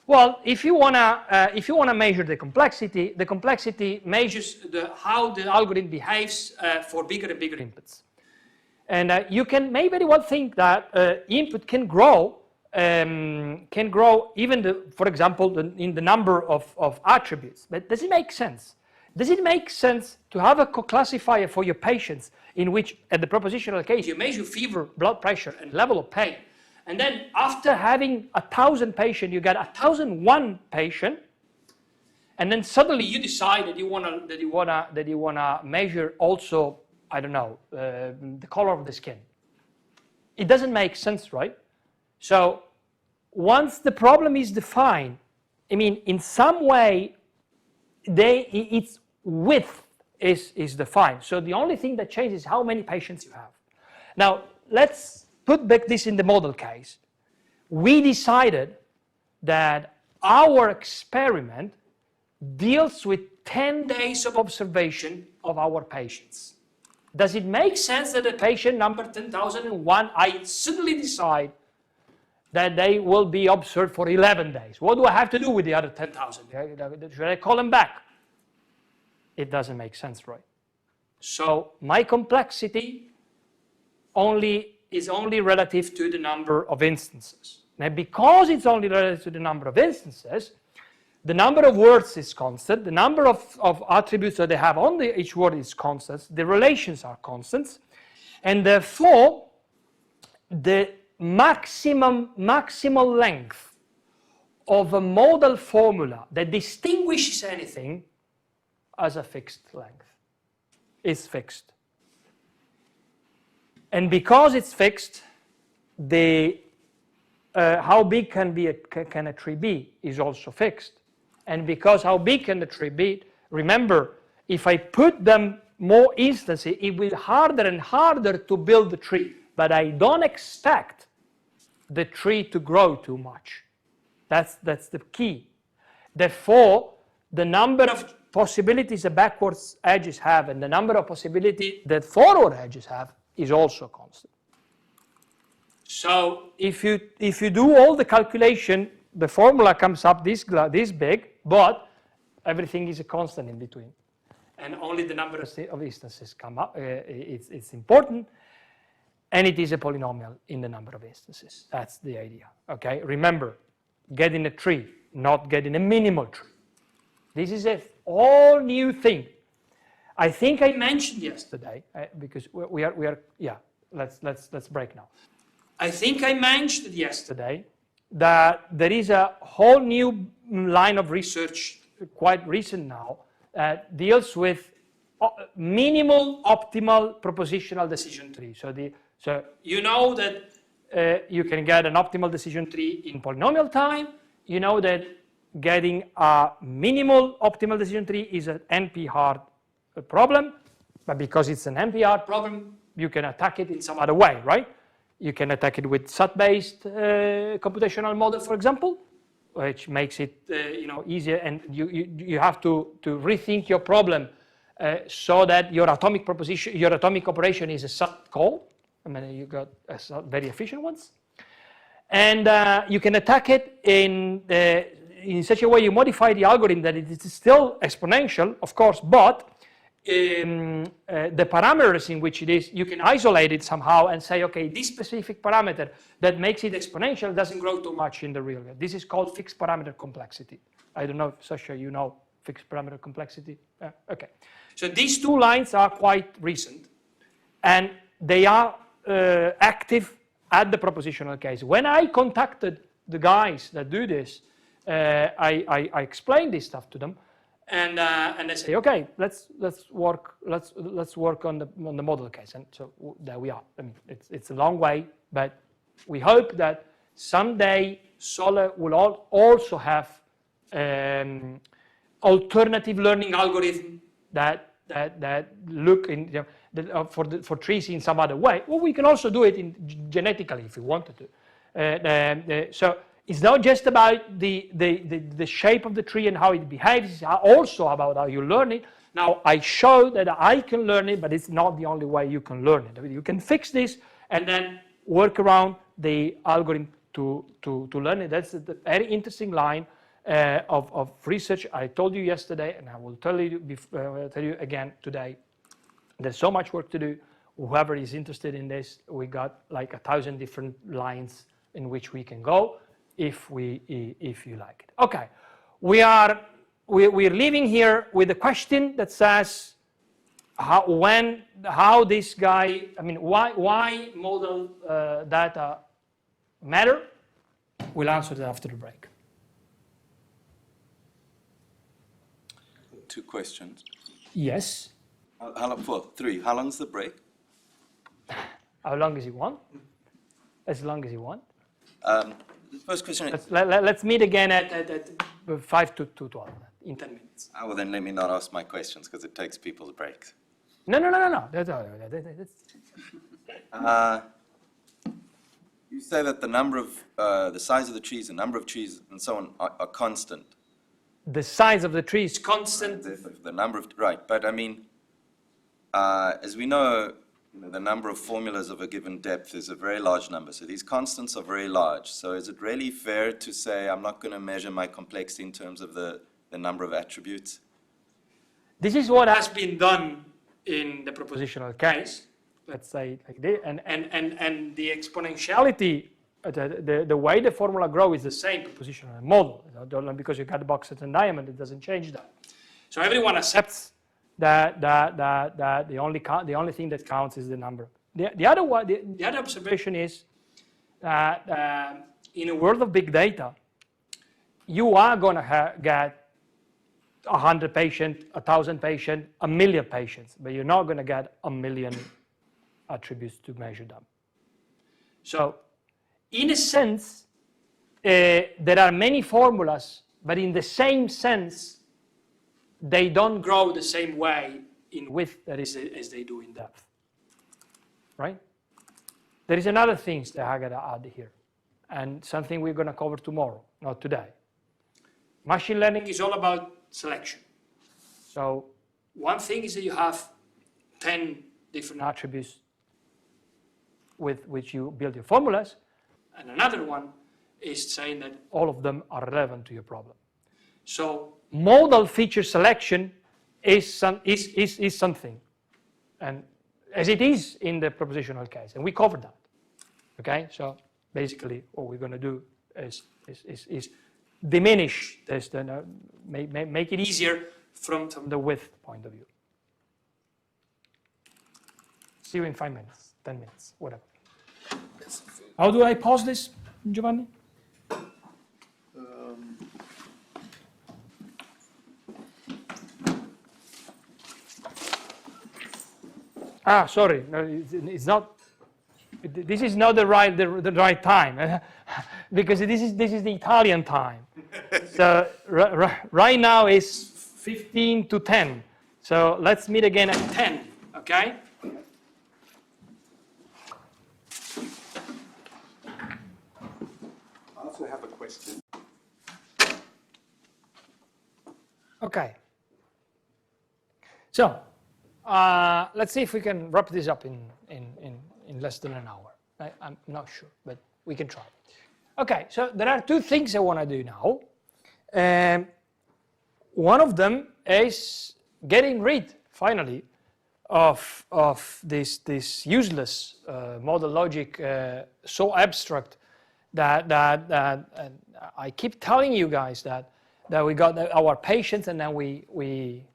Speaker 3: Well, if you wanna measure the complexity measures how the algorithm behaves for bigger and bigger inputs. And you can may very well think that input can grow even, for example, in the number of attributes. But does it make sense? Does it make sense to have a classifier for your patients in which, at the propositional case, you measure fever, blood pressure, and level of pain, and then after having 1,000 patients, you get 1,001 patient, and then suddenly you decide that you wanna measure also, I don't know, the color of the skin. It doesn't make sense, right? So once the problem is defined, I mean, in some way, its width is defined. So the only thing that changes is how many patients you have. Now, let's put back this in the model case. We decided that our experiment deals with 10 days of observation of our patients. Does it make sense that the patient number 10,001, I suddenly decide that they will be observed for 11 days? What do I have to do with the other 10,000? Should I call them back? It doesn't make sense, right? So my complexity is only relative to the number of instances. Now, because it's only relative to the number of instances, the number of words is constant, the number of attributes that they have on each word is constant, the relations are constants, and therefore the maximal length of a modal formula that distinguishes anything as a fixed length is fixed. And because it's fixed, how big can a tree be is also fixed. And because how big can the tree be, remember, if I put them more instances, it will be harder and harder to build the tree. But I don't expect the tree to grow too much. That's the key. Therefore, the number of possibilities the backwards edges have and the number of possibilities that forward edges have is also constant. So if you do all the calculation, the formula comes up this big, but everything is a constant in between. And only the number of instances come up. It's important. And it is a polynomial in the number of instances. That's the idea. Okay, remember, getting a tree, not getting a minimal tree. This is a all new thing. I think I mentioned yesterday because we are yeah. Let's break now. I think I mentioned yesterday that there is a whole new line of research, quite recent now, that deals with minimal optimal propositional decision tree. So you know that you can get an optimal decision tree in polynomial time. You know that getting a minimal optimal decision tree is an NP-hard problem, but because it's an NP-hard problem, you can attack it in some other way, right? You can attack it with SAT-based computational model, for example, which makes it easier, and you have to rethink your problem so that your atomic operation is a SAT call. I mean, you got very efficient ones, and you can attack it in such a way you modify the algorithm that it is still exponential, of course, but the parameters in which it is, you can isolate it somehow and say, okay, this specific parameter that makes it exponential doesn't grow too much in the real world. This is called fixed parameter complexity. I don't know, Sasha, you know fixed parameter complexity? Okay. So these two lines are quite recent, and they are active at the propositional case. When I contacted the guys that do this, I explained this stuff to them, and they say, okay, let's work on the model case, and so there we are. I mean, it's a long way, but we hope that someday Solr will also have alternative learning algorithm that that look in, for trees in some other way. Well, we can also do it genetically if we wanted to. So it's not just about the shape of the tree and how it behaves, it's also about how you learn it. Now, I show that I can learn it, but it's not the only way you can learn it. You can fix this and then work around the algorithm to learn it. That's a very interesting line of research. I told you yesterday, and I will tell you again today. There's so much work to do. Whoever is interested in this, we got like 1,000 different lines in which we can go if you like it. Okay, we're leaving here with a question that says how this guy, I mean, why model data matter. We'll answer that after the break.
Speaker 4: 2 questions.
Speaker 3: Yes.
Speaker 4: How long? 3. How long's the break?
Speaker 3: How long does he want? As long as you want.
Speaker 4: The first question is...
Speaker 3: Let's meet again at 5 to 12 in 10 minutes.
Speaker 4: Well, then let me not ask my questions because it takes people's breaks.
Speaker 3: No.
Speaker 4: You say that the number of, the size of the trees, the number of trees, and so on are constant.
Speaker 3: The size of the tree is constant.
Speaker 4: The number of, right, but I mean, as we know, the number of formulas of a given depth is a very large number. So these constants are very large. So is it really fair to say I'm not going to measure my complexity in terms of the number of attributes?
Speaker 3: This is what has been done in the propositional case, let's say like this, and the exponentiality, the way the formula grows is the same propositional model. Because you got the box and diamond, it doesn't change that. So everyone accepts that the only thing that counts is the number. The other observation is that in a world of big data, you are going to get 100 patients, 1,000 patients, 1,000,000 patients, but you're not going to get 1,000,000 attributes to measure them. So, in a sense, there are many formulas, but in the same sense, they don't grow the same way in width as they do in depth, right? There is another thing that I got to add here, and something we're going to cover tomorrow, not today. Machine learning is all about selection. So one thing is that you have 10 different attributes with which you build your formulas, and another one is saying that all of them are relevant to your problem. So modal feature selection is something, and as it is in the propositional case, and we covered that. Okay, so basically what we're going to do is diminish this, make it easier from the width point of view. See you in 5 minutes, 10 minutes, whatever. How do I pause this, Giovanni? Sorry, no, it's not. This is not the right time because this is the Italian time. So right now is 15 to 10. So let's meet again at 10. Okay.
Speaker 2: I also have a question.
Speaker 3: Okay. So let's see if we can wrap this up in less than an hour. I'm not sure, but we can try. Okay, so there are 2 things I want to do now. One of them is getting rid, finally, of this useless model logic, so abstract that I keep telling you guys that we got our patients and then we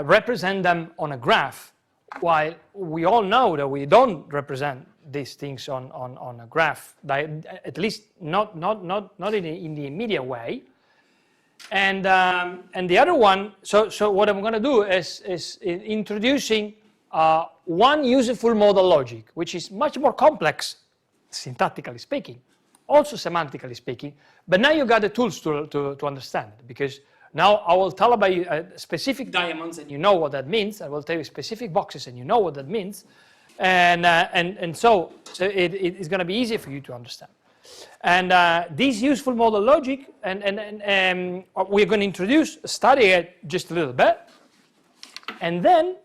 Speaker 3: represent them on a graph, while we all know that we don't represent these things on a graph, at least not in the immediate way. And the other one, so what I'm going to do is introducing one useful modal logic, which is much more complex, syntactically speaking, also semantically speaking, but now you got the tools to understand it, because now I will tell about specific diamonds and you know what that means. I will tell you specific boxes and you know what that means. And so it is going to be easier for you to understand. And this useful modal logic, and we're going to introduce, study it just a little bit. And then,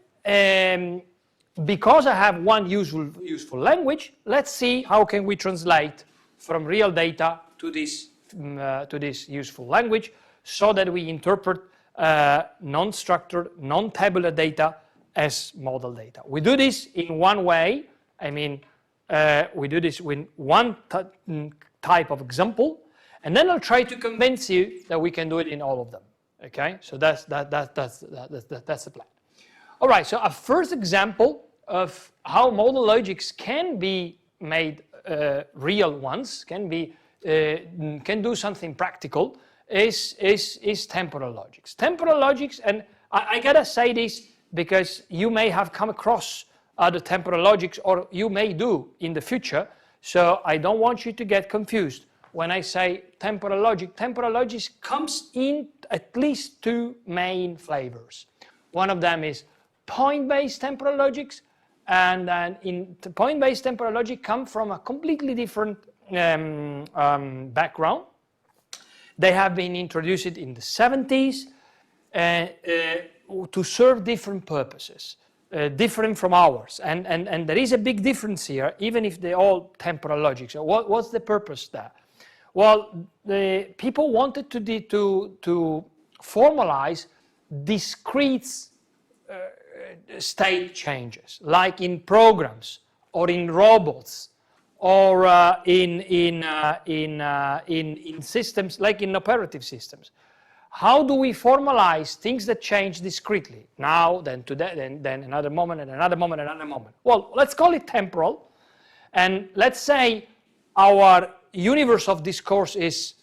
Speaker 3: because I have one useful language, let's see how can we translate from real data to this useful language, so that we interpret non-structured, non-tabular data as model data. We do this in one way. I mean, we do this with one type of example, and then I'll try to convince you that we can do it in all of them. Okay, so that's the plan. All right, so a first example of how modal logics can be made real ones, can do something practical, is temporal logics. Temporal logics, and I gotta say this because you may have come across other temporal logics, or you may do in the future, so I don't want you to get confused. When I say temporal logic, temporal logics comes in at least two main flavors. One of them is point-based temporal logics, and then in the point-based temporal logic come from a completely different background. They have been introduced in the 70s to serve different purposes, different from ours. And there is a big difference here, even if they're all temporal logics. So what's the purpose there? Well, the people wanted to formalize discrete state changes, like in programs or in robots, or in systems, like in operative systems. How do we formalize things that change discretely? Now, then today, then another moment, and another moment, and another moment. Well, let's call it temporal, and let's say our universe of discourse is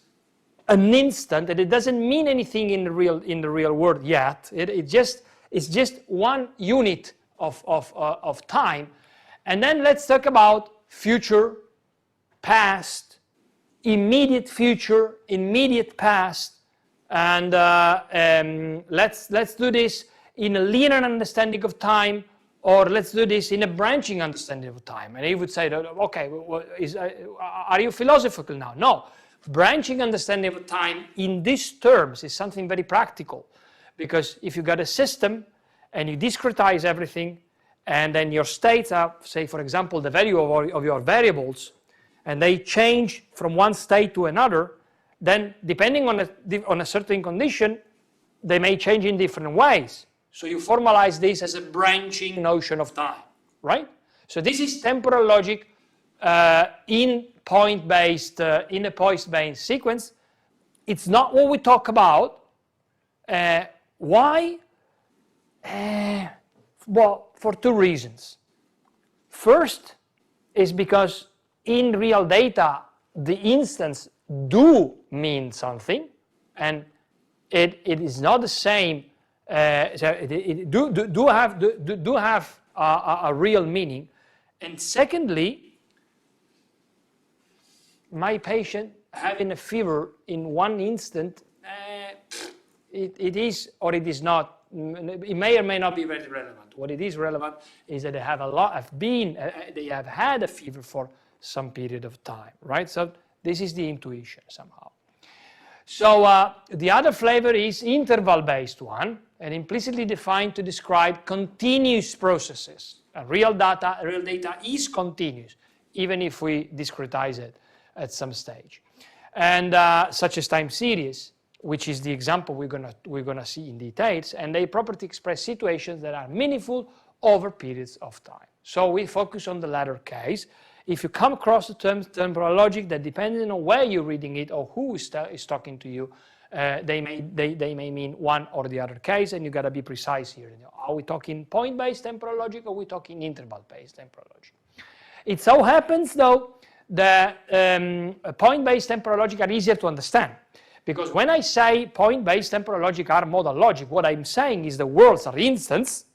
Speaker 3: an instant, and it doesn't mean anything in the real world yet. It's just one unit of time, and then let's talk about future, past, immediate future, immediate past, and let's do this in a linear understanding of time, or let's do this in a branching understanding of time. And he would say, okay, are you philosophical now? No, branching understanding of time in these terms is something very practical, because if you got a system and you discretize everything, and then your states are, say, for example, the value of your variables, and they change from one state to another, then depending on a certain condition, they may change in different ways. So you formalize this as a branching notion of time, right? So this is temporal logic in a point-based sequence. It's not what we talk about. Why? Well, for two reasons. First is because in real data, the instants do mean something, and it is not the same. So it do have a real meaning. And secondly, my patient having a fever in one instant, it is or it is not. It may or may not be very relevant. What it is relevant is that they have had a fever for some period of time, right? So this is the intuition somehow. So the other flavor is interval-based one, and implicitly defined to describe continuous processes. Real data is continuous, even if we discretize it at some stage. And such as time series, which is the example we're gonna see in details, and they properly express situations that are meaningful over periods of time. So we focus on the latter case. If you come across the term temporal logic, that depending on where you're reading it or who is talking to you, they may mean one or the other case, and you gotta be precise here. Are we talking point-based temporal logic, or are we talking interval-based temporal logic? It so happens, though, that point-based temporal logic are easier to understand. Because when I say point-based temporal logic are modal logic, what I'm saying is the worlds are instants,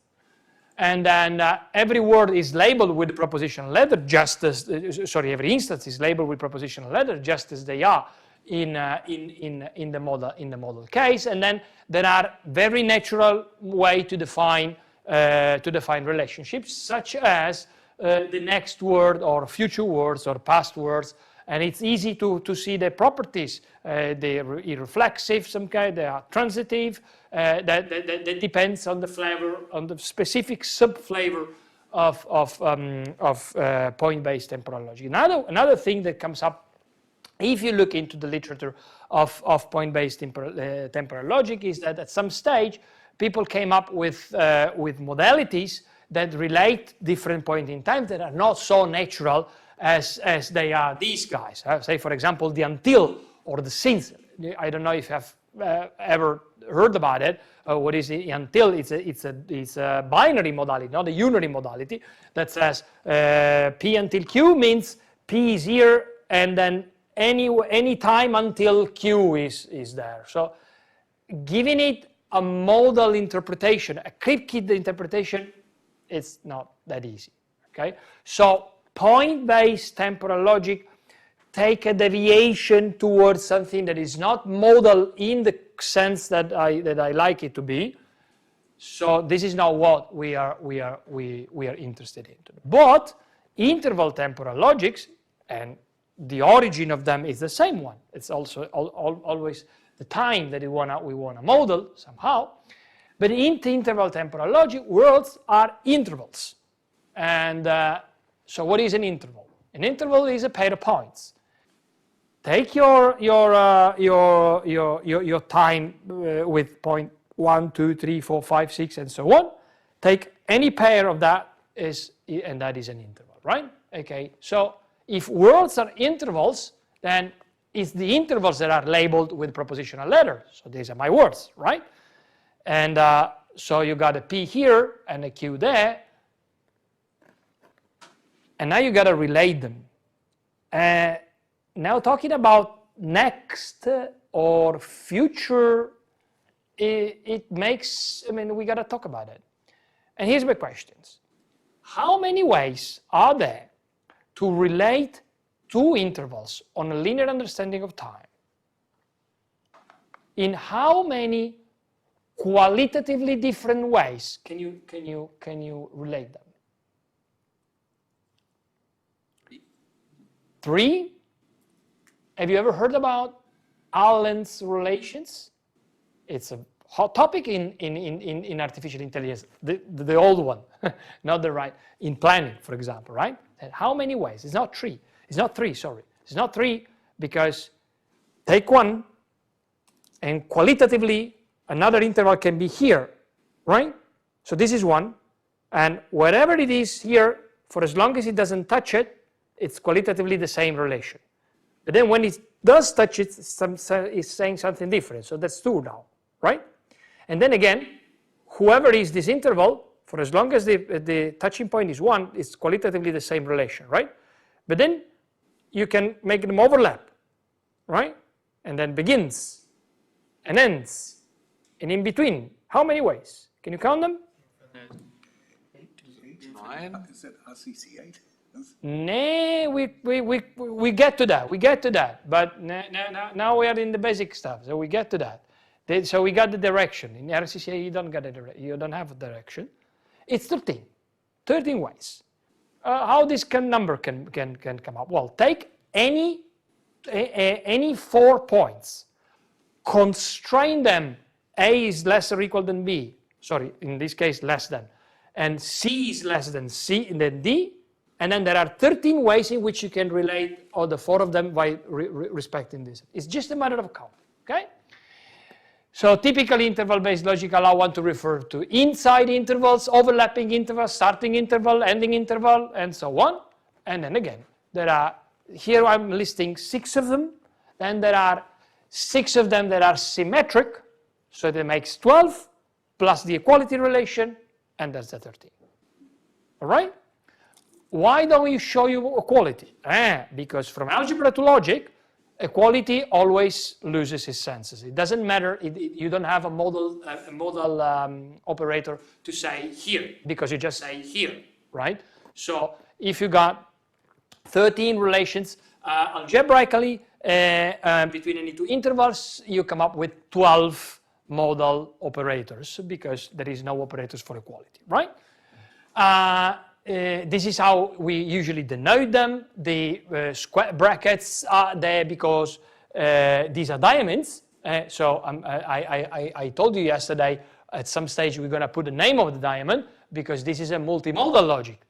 Speaker 3: and then every word is labeled with the propositional letter, just as, every instance is labeled with propositional letter, just as they are in the model case. And then there are very natural way to define relationships, such as the next word or future words or past words. And it's easy to see the properties. They are irreflexive, some kind, they are transitive. That depends on the flavor, on the specific sub-flavor of point-based temporal logic. Another thing that comes up, if you look into the literature of point-based temporal logic, is that at some stage, people came up with modalities that relate different points in time that are not so natural as they are these guys. Say, for example, the until or the since. I don't know if you have ever heard about it. What is the until? It's a binary modality, not a unary modality, that says P until Q means P is here, and then any time until Q is there. So giving it a modal interpretation, a Kripke interpretation, it's not that easy, okay? So point-based temporal logic take a deviation towards something that is not modal in the sense that I like it to be. So this is not what we are interested in. But interval temporal logics, and the origin of them is the same one. It's also always the time that we want to model somehow. But in interval temporal logic, worlds are intervals. And so what is an interval? An interval is a pair of points. Take your time with point 1, 2, 3, 4, 5, 6, and so on. Take any pair of that, and that is an interval, right? Okay, so if worlds are intervals, then it's the intervals that are labeled with propositional letters. So these are my words, right? And so you got a P here and a Q there. And now you got to relate them. Now talking about next or future, it makes, we got to talk about it. And here's my questions. How many ways are there to relate two intervals on a linear understanding of time? In how many qualitatively different ways can you relate them? 3? Have you ever heard about Allen's relations? It's a hot topic in artificial intelligence, the old one, not the right, in planning, for example, right? And how many ways? It's not 3. It's not 3, sorry. It's not 3 because take one and qualitatively another interval can be here, right? So this is one, and wherever it is here, for as long as it doesn't touch it, it's qualitatively the same relation. But then when it does touch it, it's saying something different. So that's 2 now, right? And then again, whoever is this interval, for as long as the touching point is 1, it's qualitatively the same relation, right? But then you can make them overlap, right? And then begins and ends, and in between. How many ways? Can you count them?
Speaker 2: 9. Is it RCC8?
Speaker 3: No, we get to that. But now we are in the basic stuff, so we get to that. So we got the direction. In RCCA, you don't get you don't have a direction. It's 13 ways. How this number can come up? Well, take any 4 points, constrain them. A is less or equal than B. Sorry, in this case, less than. And C is less than C than D. And then there are 13 ways in which you can relate all the 4 of them by respecting this. It's just a matter of count, okay? So typically interval-based logic allow one to refer to inside intervals, overlapping intervals, starting interval, ending interval, and so on. And then again, there are, here I'm listing 6 of them. Then there are 6 of them that are symmetric, so that makes 12, plus the equality relation, and that's the 13. All right? Why don't we show you equality? Because from algebra to logic, equality always loses its senses. It doesn't matter, you don't have a modal operator to say here, because you just say here, right? So if you got 13 relations algebraically between any two intervals, you come up with 12 modal operators, because there is no operators for equality, right? This is how we usually denote them. The square brackets are there because these are diamonds. So I told you yesterday, at some stage we're going to put the name of the diamond, because this is a multimodal logic.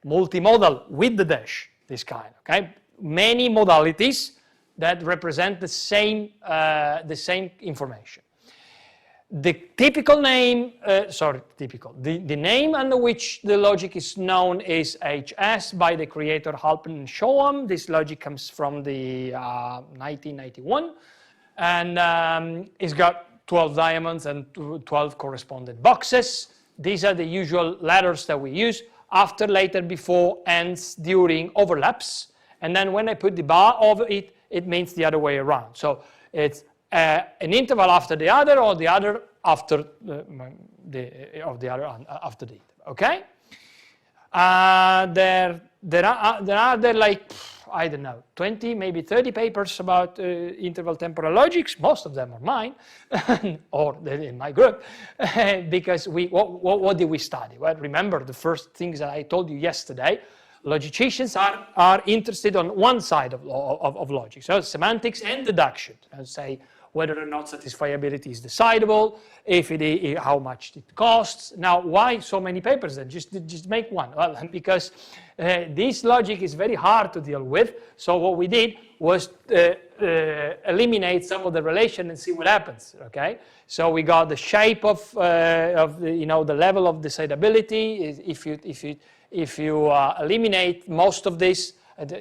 Speaker 3: Multimodal with the dash, this kind, okay? Many modalities that represent the same information. The typical name, the name under which the logic is known is HS by the creator Halpern and Schoam. This logic comes from the 1991, and it's got 12 diamonds and 12 corresponding boxes. These are the usual letters that we use: after, later, before, ends, during, overlaps. And then when I put the bar over it, it means the other way around. So it's an interval after the other, or the other after the interval, okay? There are like, I don't know, 20, maybe 30 papers about interval temporal logics. Most of them are mine, or in my group, because what did we study? Well, remember the first things that I told you yesterday. Logicians are interested on one side of logic, so semantics and deduction, and say whether or not satisfiability is decidable, if it is, how much it costs. Now, why so many papers then? Just make one. Well, because this logic is very hard to deal with, so what we did was eliminate some of the relation and see what happens, okay? So we got the shape of the level of decidability. If you eliminate most of this,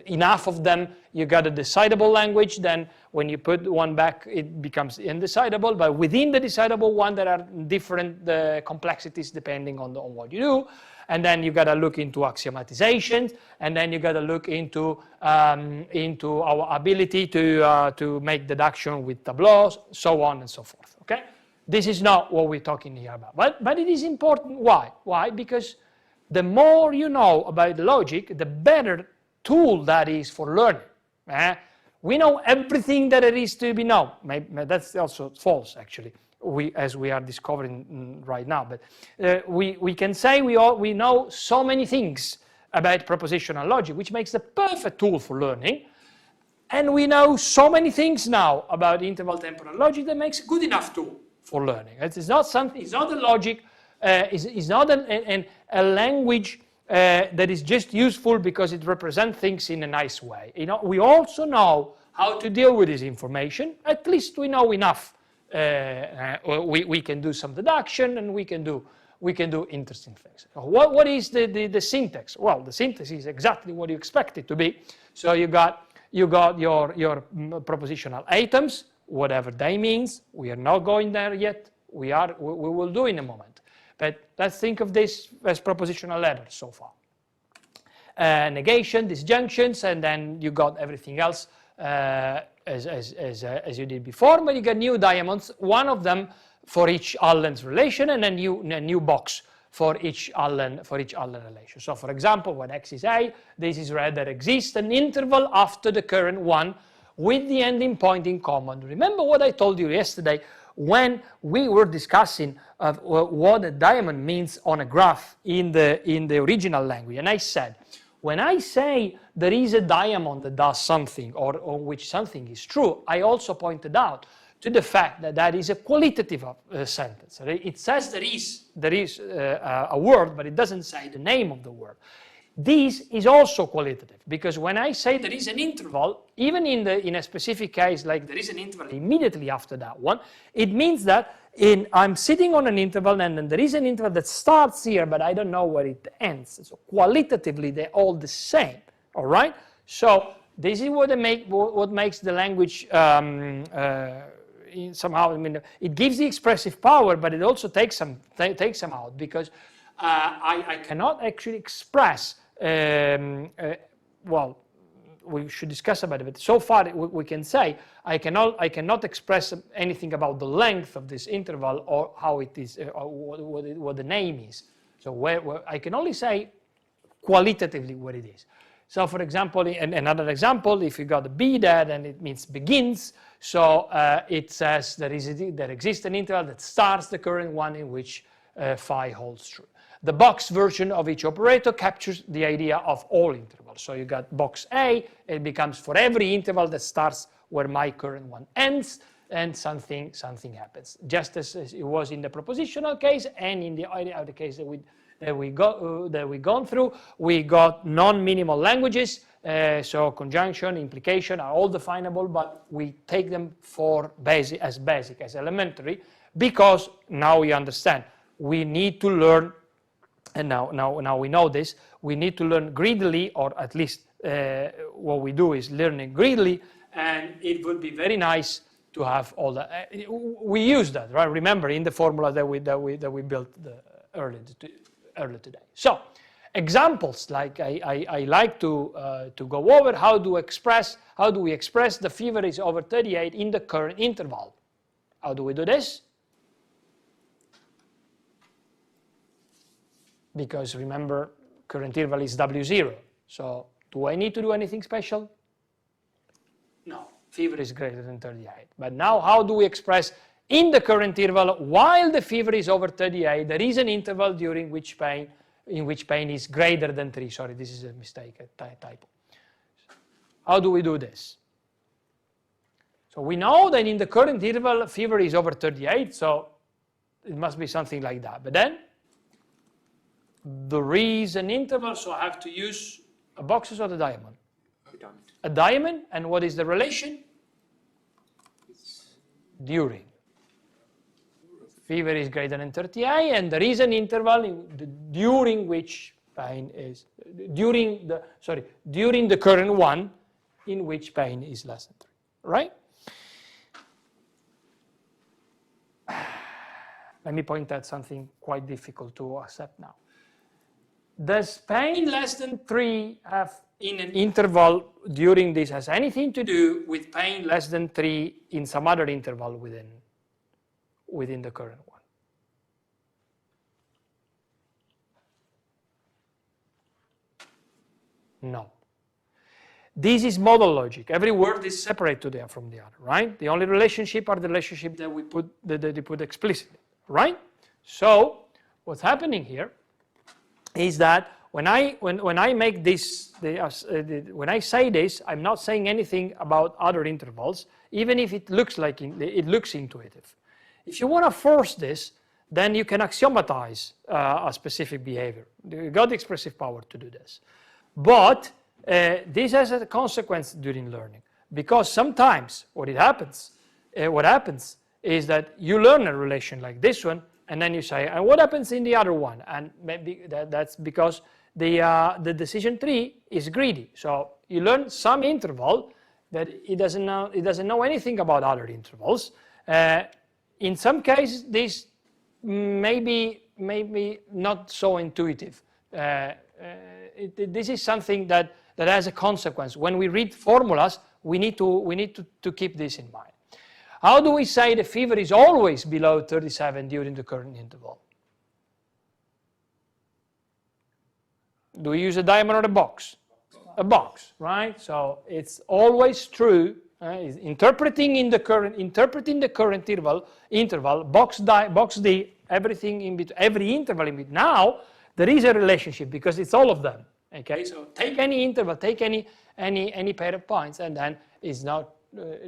Speaker 3: enough of them, you got a decidable language. Then when you put one back, it becomes indecidable. But within the decidable one, there are different complexities depending on what you do. And then you got to look into axiomatizations, and then you got to look into our ability to make deduction with tableaus, so on and so forth. Okay, this is not what we're talking here about, but it is important. Why? Why? Because the more you know about logic, the better tool that is for learning. We know everything that there is to be known. Maybe that's also false, actually, as we are discovering right now. But we can say we know so many things about propositional logic, which makes the perfect tool for learning. And we know so many things now about interval temporal logic that makes a good enough tool for learning. It's not something. It's not a logic. It's not a language that is just useful because it represents things in a nice way. We also know how to deal with this information. At least we know enough. We can do some deduction, and we can do interesting things. What is the syntax? Well, the syntax is exactly what you expect it to be. So you got your propositional atoms, whatever they means. We are not going there yet. We will do in a moment. But let's think of this as propositional letters so far. Negation, disjunctions, and then you got everything else as you did before. But you got new diamonds, one of them for each Allen's relation, and a new box for each Allen relation. So, for example, when x is a, this is read that exists an interval after the current one with the ending point in common. Remember what I told you yesterday when we were discussing what a diamond means on a graph in the original language, and I said, when I say there is a diamond that does something or which something is true, I also pointed out to the fact that that is a qualitative sentence. It says there is a word, but it doesn't say the name of the word. This is also qualitative, because when I say there is an interval, even in a specific case like there is an interval immediately after that one, it means that I'm sitting on an interval, and then there is an interval that starts here, but I don't know where it ends. So qualitatively, they're all the same. All right. So this is what makes the language somehow. I mean, it gives the expressive power, but it also takes some out, because I cannot actually express we should discuss about it, but so far we can say I cannot express anything about the length of this interval or how it is, or what the name is. So where I can only say qualitatively what it is. So for example, another example, if you got a B there, then it means begins. So it says there exists an interval that starts the current one in which phi holds true. The box version of each operator captures the idea of all intervals. So you got box A, it becomes for every interval that starts where my current one ends, and something happens. Just as it was in the propositional case and in the other case that we gone through, we got non-minimal languages. So conjunction, implication are all definable, but we take them for basic, as elementary, because now we understand we need to learn. And now we know this, we need to learn greedily, or at least what we do is learning greedily, and it would be very nice to have all that. We use that, right? Remember, in the formula that we built earlier today. So, examples like I like to go over how do we express the fever is over 38 in the current interval. How do we do this? Because remember, current interval is W0. So do I need to do anything special? No, fever is greater than 38. But now how do we express in the current interval, while the fever is over 38, there is an interval during which pain is greater than 3. Sorry, this is a mistake, a typo. How do we do this? So we know that in the current interval, fever is over 38, so it must be something like that. But then, there is an interval, so I have to use a boxes or the diamond? A diamond, and what is the relation? During. Fever is greater than 38, and there is an interval during which pain is, during the current one in which pain is less than 3, right? Let me point out something quite difficult to accept now. Does pain less than 3 have in an interval during this has anything to do with pain less than 3 in some other interval within the current one? No. This is modal logic. Every word is separate from the other, right? The only relationship are the relationship that we put explicitly, right? So what's happening here is that when I make this, when I say this, I'm not saying anything about other intervals, even if it looks intuitive. If you want to force this, then you can axiomatize a specific behavior. You got the expressive power to do this, but this has a consequence during learning, because sometimes what happens is that you learn a relation like this one, and then you say, and what happens in the other one? And maybe that's because the decision tree is greedy. So you learn some interval that it doesn't know anything about other intervals. In some cases, this may be not so intuitive. This is something that has a consequence. When we read formulas, we need to keep this in mind. How do we say the fever is always below 37 during the current interval? Do we use a diamond or a box? A box, right? So it's always true. Interpreting the current interval, box D, everything in between, every interval in between. Now there is a relationship because it's all of them. Okay, so take any interval, take any pair of points, and then it's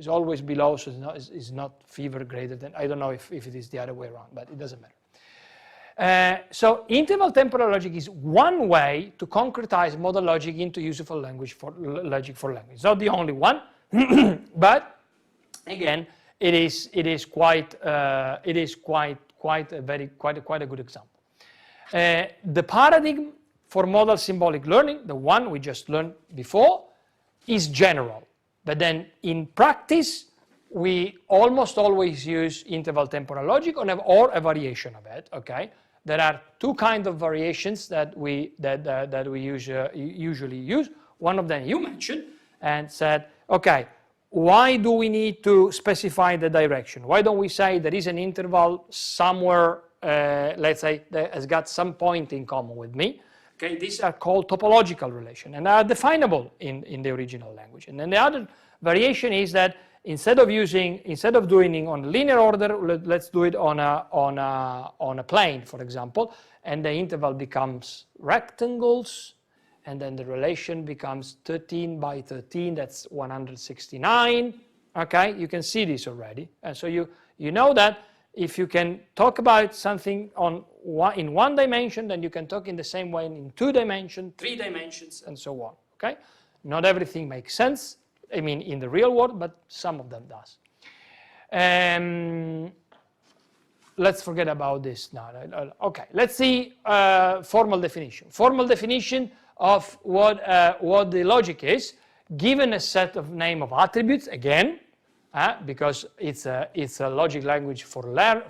Speaker 3: always below, so it's not fever greater than. I don't know if it is the other way around, but it doesn't matter. So interval temporal logic is one way to concretize modal logic into useful logic for language. It's not the only one, but again, it is quite a good example. The paradigm for modal symbolic learning, the one we just learned before, is general. But then in practice, we almost always use interval temporal logic or a variation of it. Okay, there are two kinds of variations that we usually use. One of them you mentioned, and said, okay, why do we need to specify the direction? Why don't we say there is an interval somewhere, let's say, that has got some point in common with me? Okay, these are called topological relations and are definable in the original language. And then the other variation is that instead of doing it on linear order, let's do it on a plane, for example, and the interval becomes rectangles, and then the relation becomes 13 by 13, that's 169. Okay, you can see this already, and so you know that if you can talk about something in one dimension, then you can talk in the same way in 2 dimensions, 3 dimensions, and so on. Okay, not everything makes sense, I mean, in the real world, but some of them does. Let's forget about this now. Okay, let's see formal definition. Formal definition of what the logic is, given a set of name of attributes, again, because it's a logic language for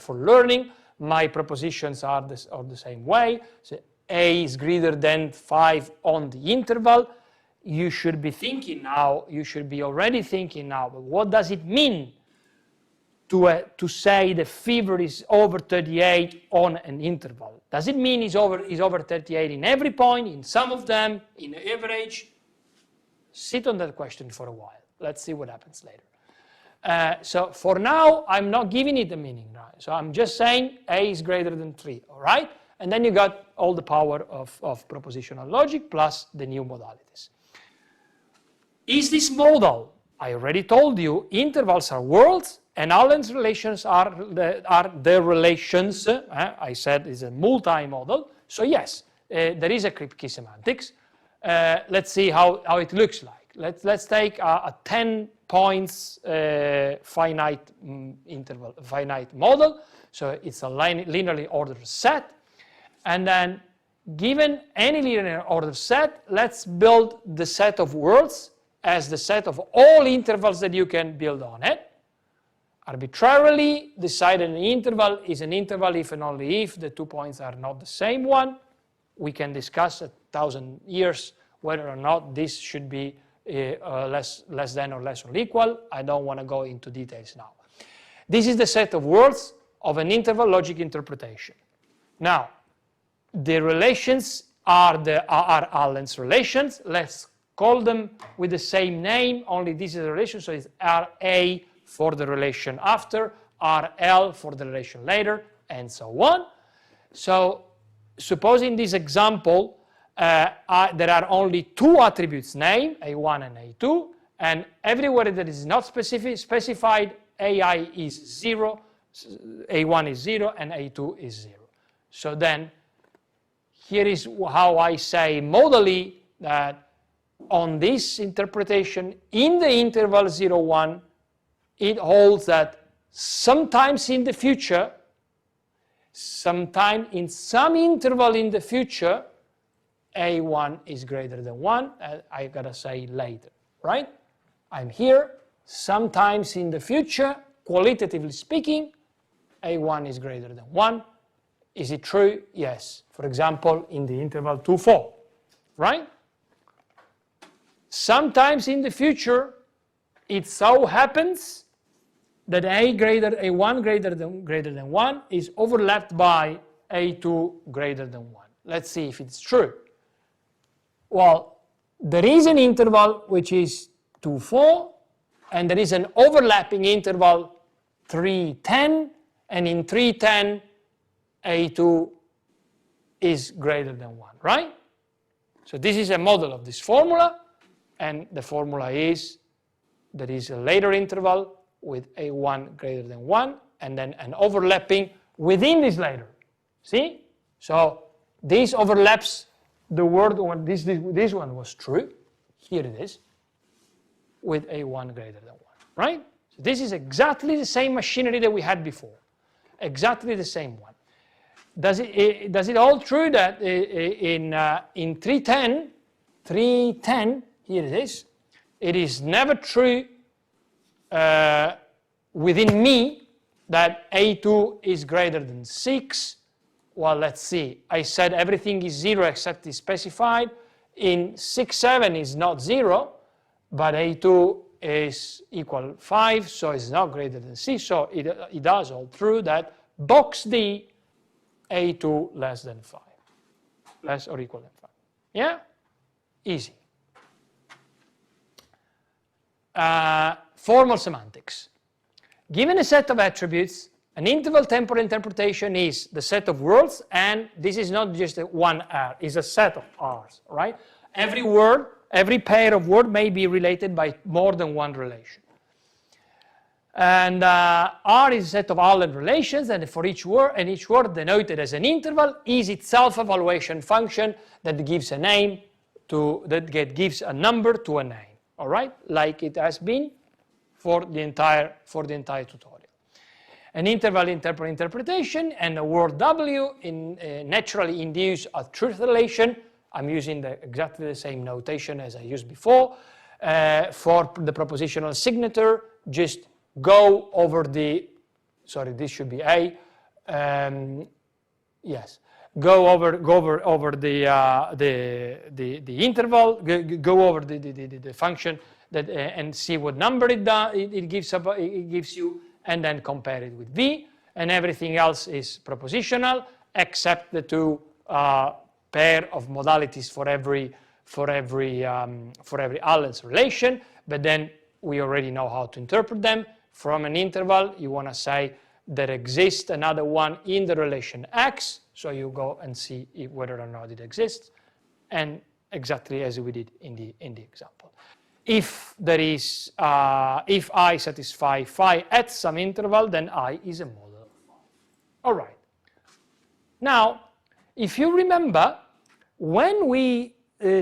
Speaker 3: learning. My propositions are the same way. So A is greater than 5 on the interval. You should be thinking now, you should be already thinking now, but what does it mean to say the fever is over 38 on an interval? Does it mean it's over 38 in every point, in some of them, in the average? Sit on that question for a while. Let's see what happens later. So for now, I'm not giving it a meaning, right? So I'm just saying A is greater than 3, all right? And then you got all the power of propositional logic plus the new modalities. Is this modal? I already told you, intervals are worlds, and Allen's relations are the relations. I said it's a multi-modal. So yes, there is a Kripke semantics. Let's see how it looks like. Let's take a 10 points finite interval, finite model. So it's a linearly ordered set. And then given any linear ordered set, let's build the set of worlds as the set of all intervals that you can build on it. Arbitrarily decided an interval is an interval if and only if the 2 points are not the same one. We can discuss 1,000 years whether or not this should be less than or less or equal. I don't want to go into details now. This is the set of worlds of an interval logic interpretation. Now, the relations are Allen's relations. Let's call them with the same name, only this is a relation, so it's RA for the relation after, RL for the relation later, and so on. So suppose in this example, there are only 2 attributes named, A1 and A2, and everywhere that is not specified, AI is 0, A1 is 0, and A2 is 0. So then, here is how I say modally that on this interpretation, in the interval 0, 1, it holds that sometimes in the future, sometime in some interval in the future, A1 is greater than 1. I gotta say later, right? I'm here, sometimes in the future, qualitatively speaking, A1 is greater than 1. Is it true? Yes. For example, in the interval 2, 4, right? Sometimes in the future, it so happens that A1 greater than 1 is overlapped by A2 greater than 1. Let's see if it's true. Well, there is an interval which is 2, 4, and there is an overlapping interval 3, 10, and in 3, 10, A2 is greater than 1, right? So this is a model of this formula, and the formula is there is a later interval with A1 greater than 1, and then an overlapping within this later. See? So this overlaps the word when this one was true. Here it is, with A1 greater than 1, right? So this is exactly the same machinery that we had before. Exactly the same one. Does it hold true that in 310, here it is never true within me that A2 is greater than 6. Well, let's see. I said everything is 0 except is specified. In 6, 7 is not 0. but A2 is equal 5, so it's not greater than C, so it does hold true that box D, A2 less than 5, less or equal than 5. Yeah? Easy. Formal semantics. Given a set of attributes, an interval temporal interpretation is the set of words, and this is not just one R, it's a set of R's, right? Every word, every pair of words may be related by more than one relation. And R is a set of Allen relations, and for each word denoted as an interval is itself a valuation function that gives a name gives a number to a name. All right, like it has been for the entire tutorial. An interval temporal interpretation and a word W naturally induce a truth relation. I'm using exactly the same notation as I used before. For the propositional signature, just go over the, sorry, this should be A. Yes, go over the interval, go over the function that and see what number it gives you, and then compare it with V, and everything else is propositional except the two pair of modalities for every Allen's relation. But then we already know how to interpret them. From an interval, you want to say there exists another one in the relation X, so you go and see whether or not it exists, and exactly as we did in the example. If there is, if I satisfy phi at some interval, then I is a model. All right. Now, if you remember, when we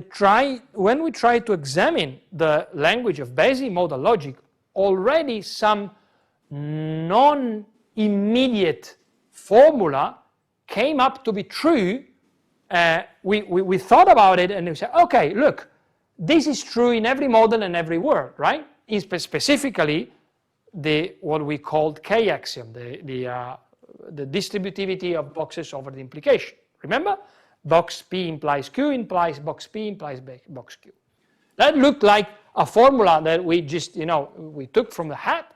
Speaker 3: try to examine the language of basic modal logic, already some non-immediate formula came up to be true. We thought about it and we said, okay, look, this is true in every model and every word, right? Specifically, what we called K axiom, the distributivity of boxes over the implication. Remember? Box P implies Q implies box P implies box Q. That looked like a formula that we just, we took from the hat,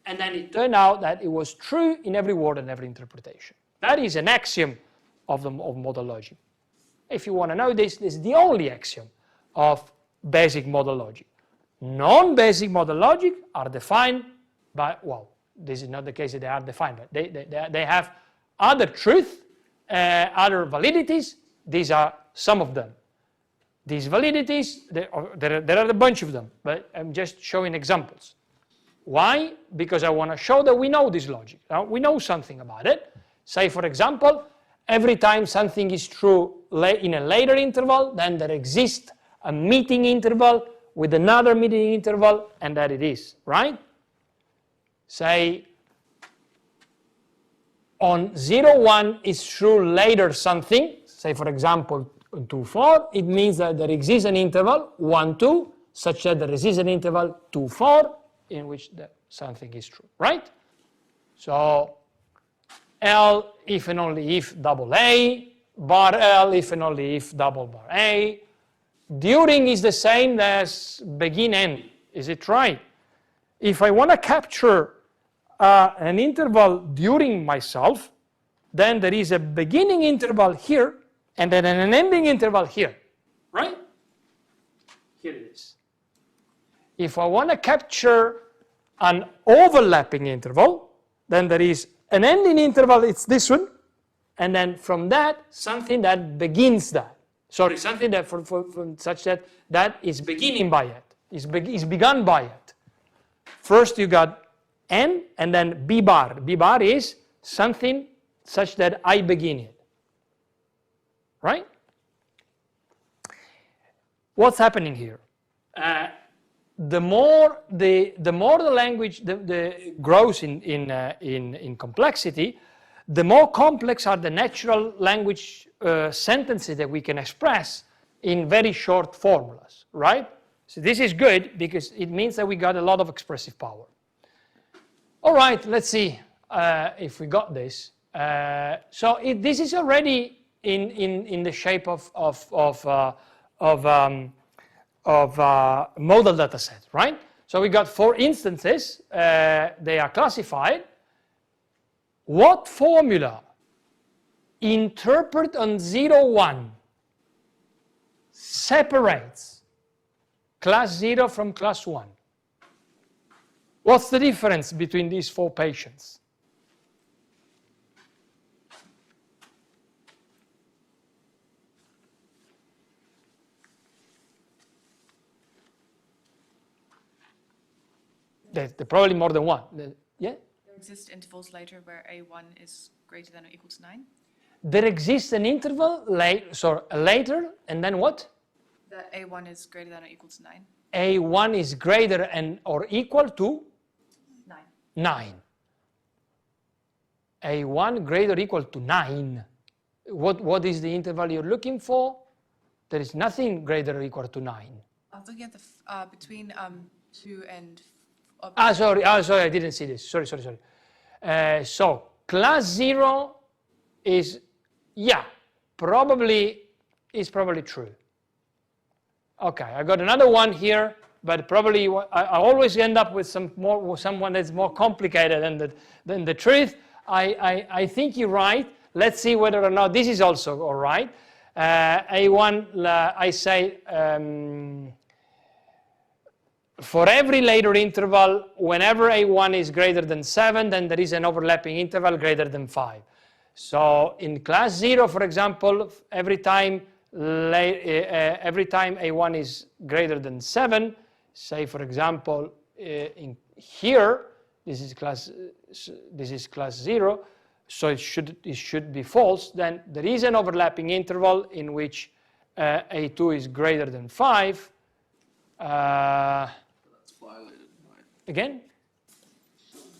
Speaker 3: and then it turned out that it was true in every word and every interpretation. That is an axiom of modal logic. If you want to know this is the only axiom of basic modal logic. Non-basic modal logic are defined by, well, this is not the case that they are defined, but they have other truth, other validities. These are some of them. These validities, there are a bunch of them, but I'm just showing examples. Why? Because I want to show that we know this logic. Now, we know something about it. Say, for example, every time something is true in a later interval, then there exists a meeting interval with another meeting interval, and that it is, right? Say, on 0, 1 is true later something, say, for example, 2, 4, it means that there exists an interval, 1, 2, such that there exists an interval 2, 4, in which something is true, right? So, L if and only if double A, bar L if and only if double bar A. During is the same as begin end, is it right? If I want to capture an interval during myself, then there is a beginning interval here, and then an ending interval here, right? Here it is. If I want to capture an overlapping interval, then there is an ending interval, it's this one, and then from that, something that begins that. Sorry, something that from such that is beginning by it, is begun by it. First you got N, and then B bar. B bar is something such that I begin it. Right? What's happening here? The more the language grows in complexity, the more complex are the natural language sentences that we can express in very short formulas, right? So this is good because it means that we got a lot of expressive power. All right, let's see if we got this. This is already in the shape of modal data set, right? So we got 4 instances, they are classified. What formula interpret on 0, 1 separates class 0 from class 1? What's the difference between these 4 patients? There's probably more than one. Yeah?
Speaker 5: There exist intervals later where A1 is greater than or equal to 9.
Speaker 3: There exists an interval later, and then what?
Speaker 5: That A1 is greater than or equal to 9.
Speaker 3: A1 is greater and or equal to
Speaker 5: 9.
Speaker 3: 9. A1 greater or equal to 9. What is the interval you're looking for? There is nothing greater or equal to 9.
Speaker 5: I was looking at the between 2 and.
Speaker 3: Sorry, I didn't see this. Sorry. So class 0 is, probably true. Okay, I got another one here, but probably I always end up with someone that's more complicated than the truth. I think you're right. Let's see whether or not this is also all right. A1, I say, for every later interval, whenever A1 is greater than 7, then there is an overlapping interval greater than 5. So in class 0, for example, every time A1 is greater than 7, say for example in here, this is class 0, so it should be false. Then there is an overlapping interval in which A2 is greater than 5.
Speaker 6: Violated, right?
Speaker 3: Again?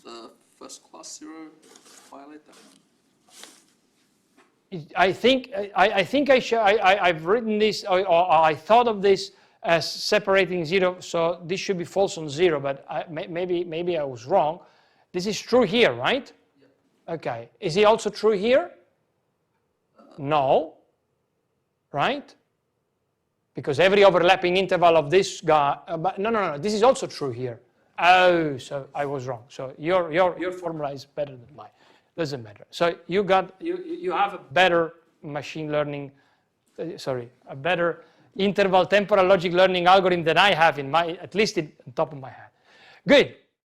Speaker 6: The first class 0 violate that one.
Speaker 3: I've written this, or I thought of this as separating 0, so this should be false on 0, but maybe I was wrong. This is true here, right?
Speaker 6: Yep.
Speaker 3: Okay. Is it also true here? No. Right? Because every overlapping interval of this guy, no, this is also true here. Oh, so I was wrong. So your formula is better than mine. Doesn't matter. So you have a better machine learning, a better interval temporal logic learning algorithm than I have at least on top of my head. Good.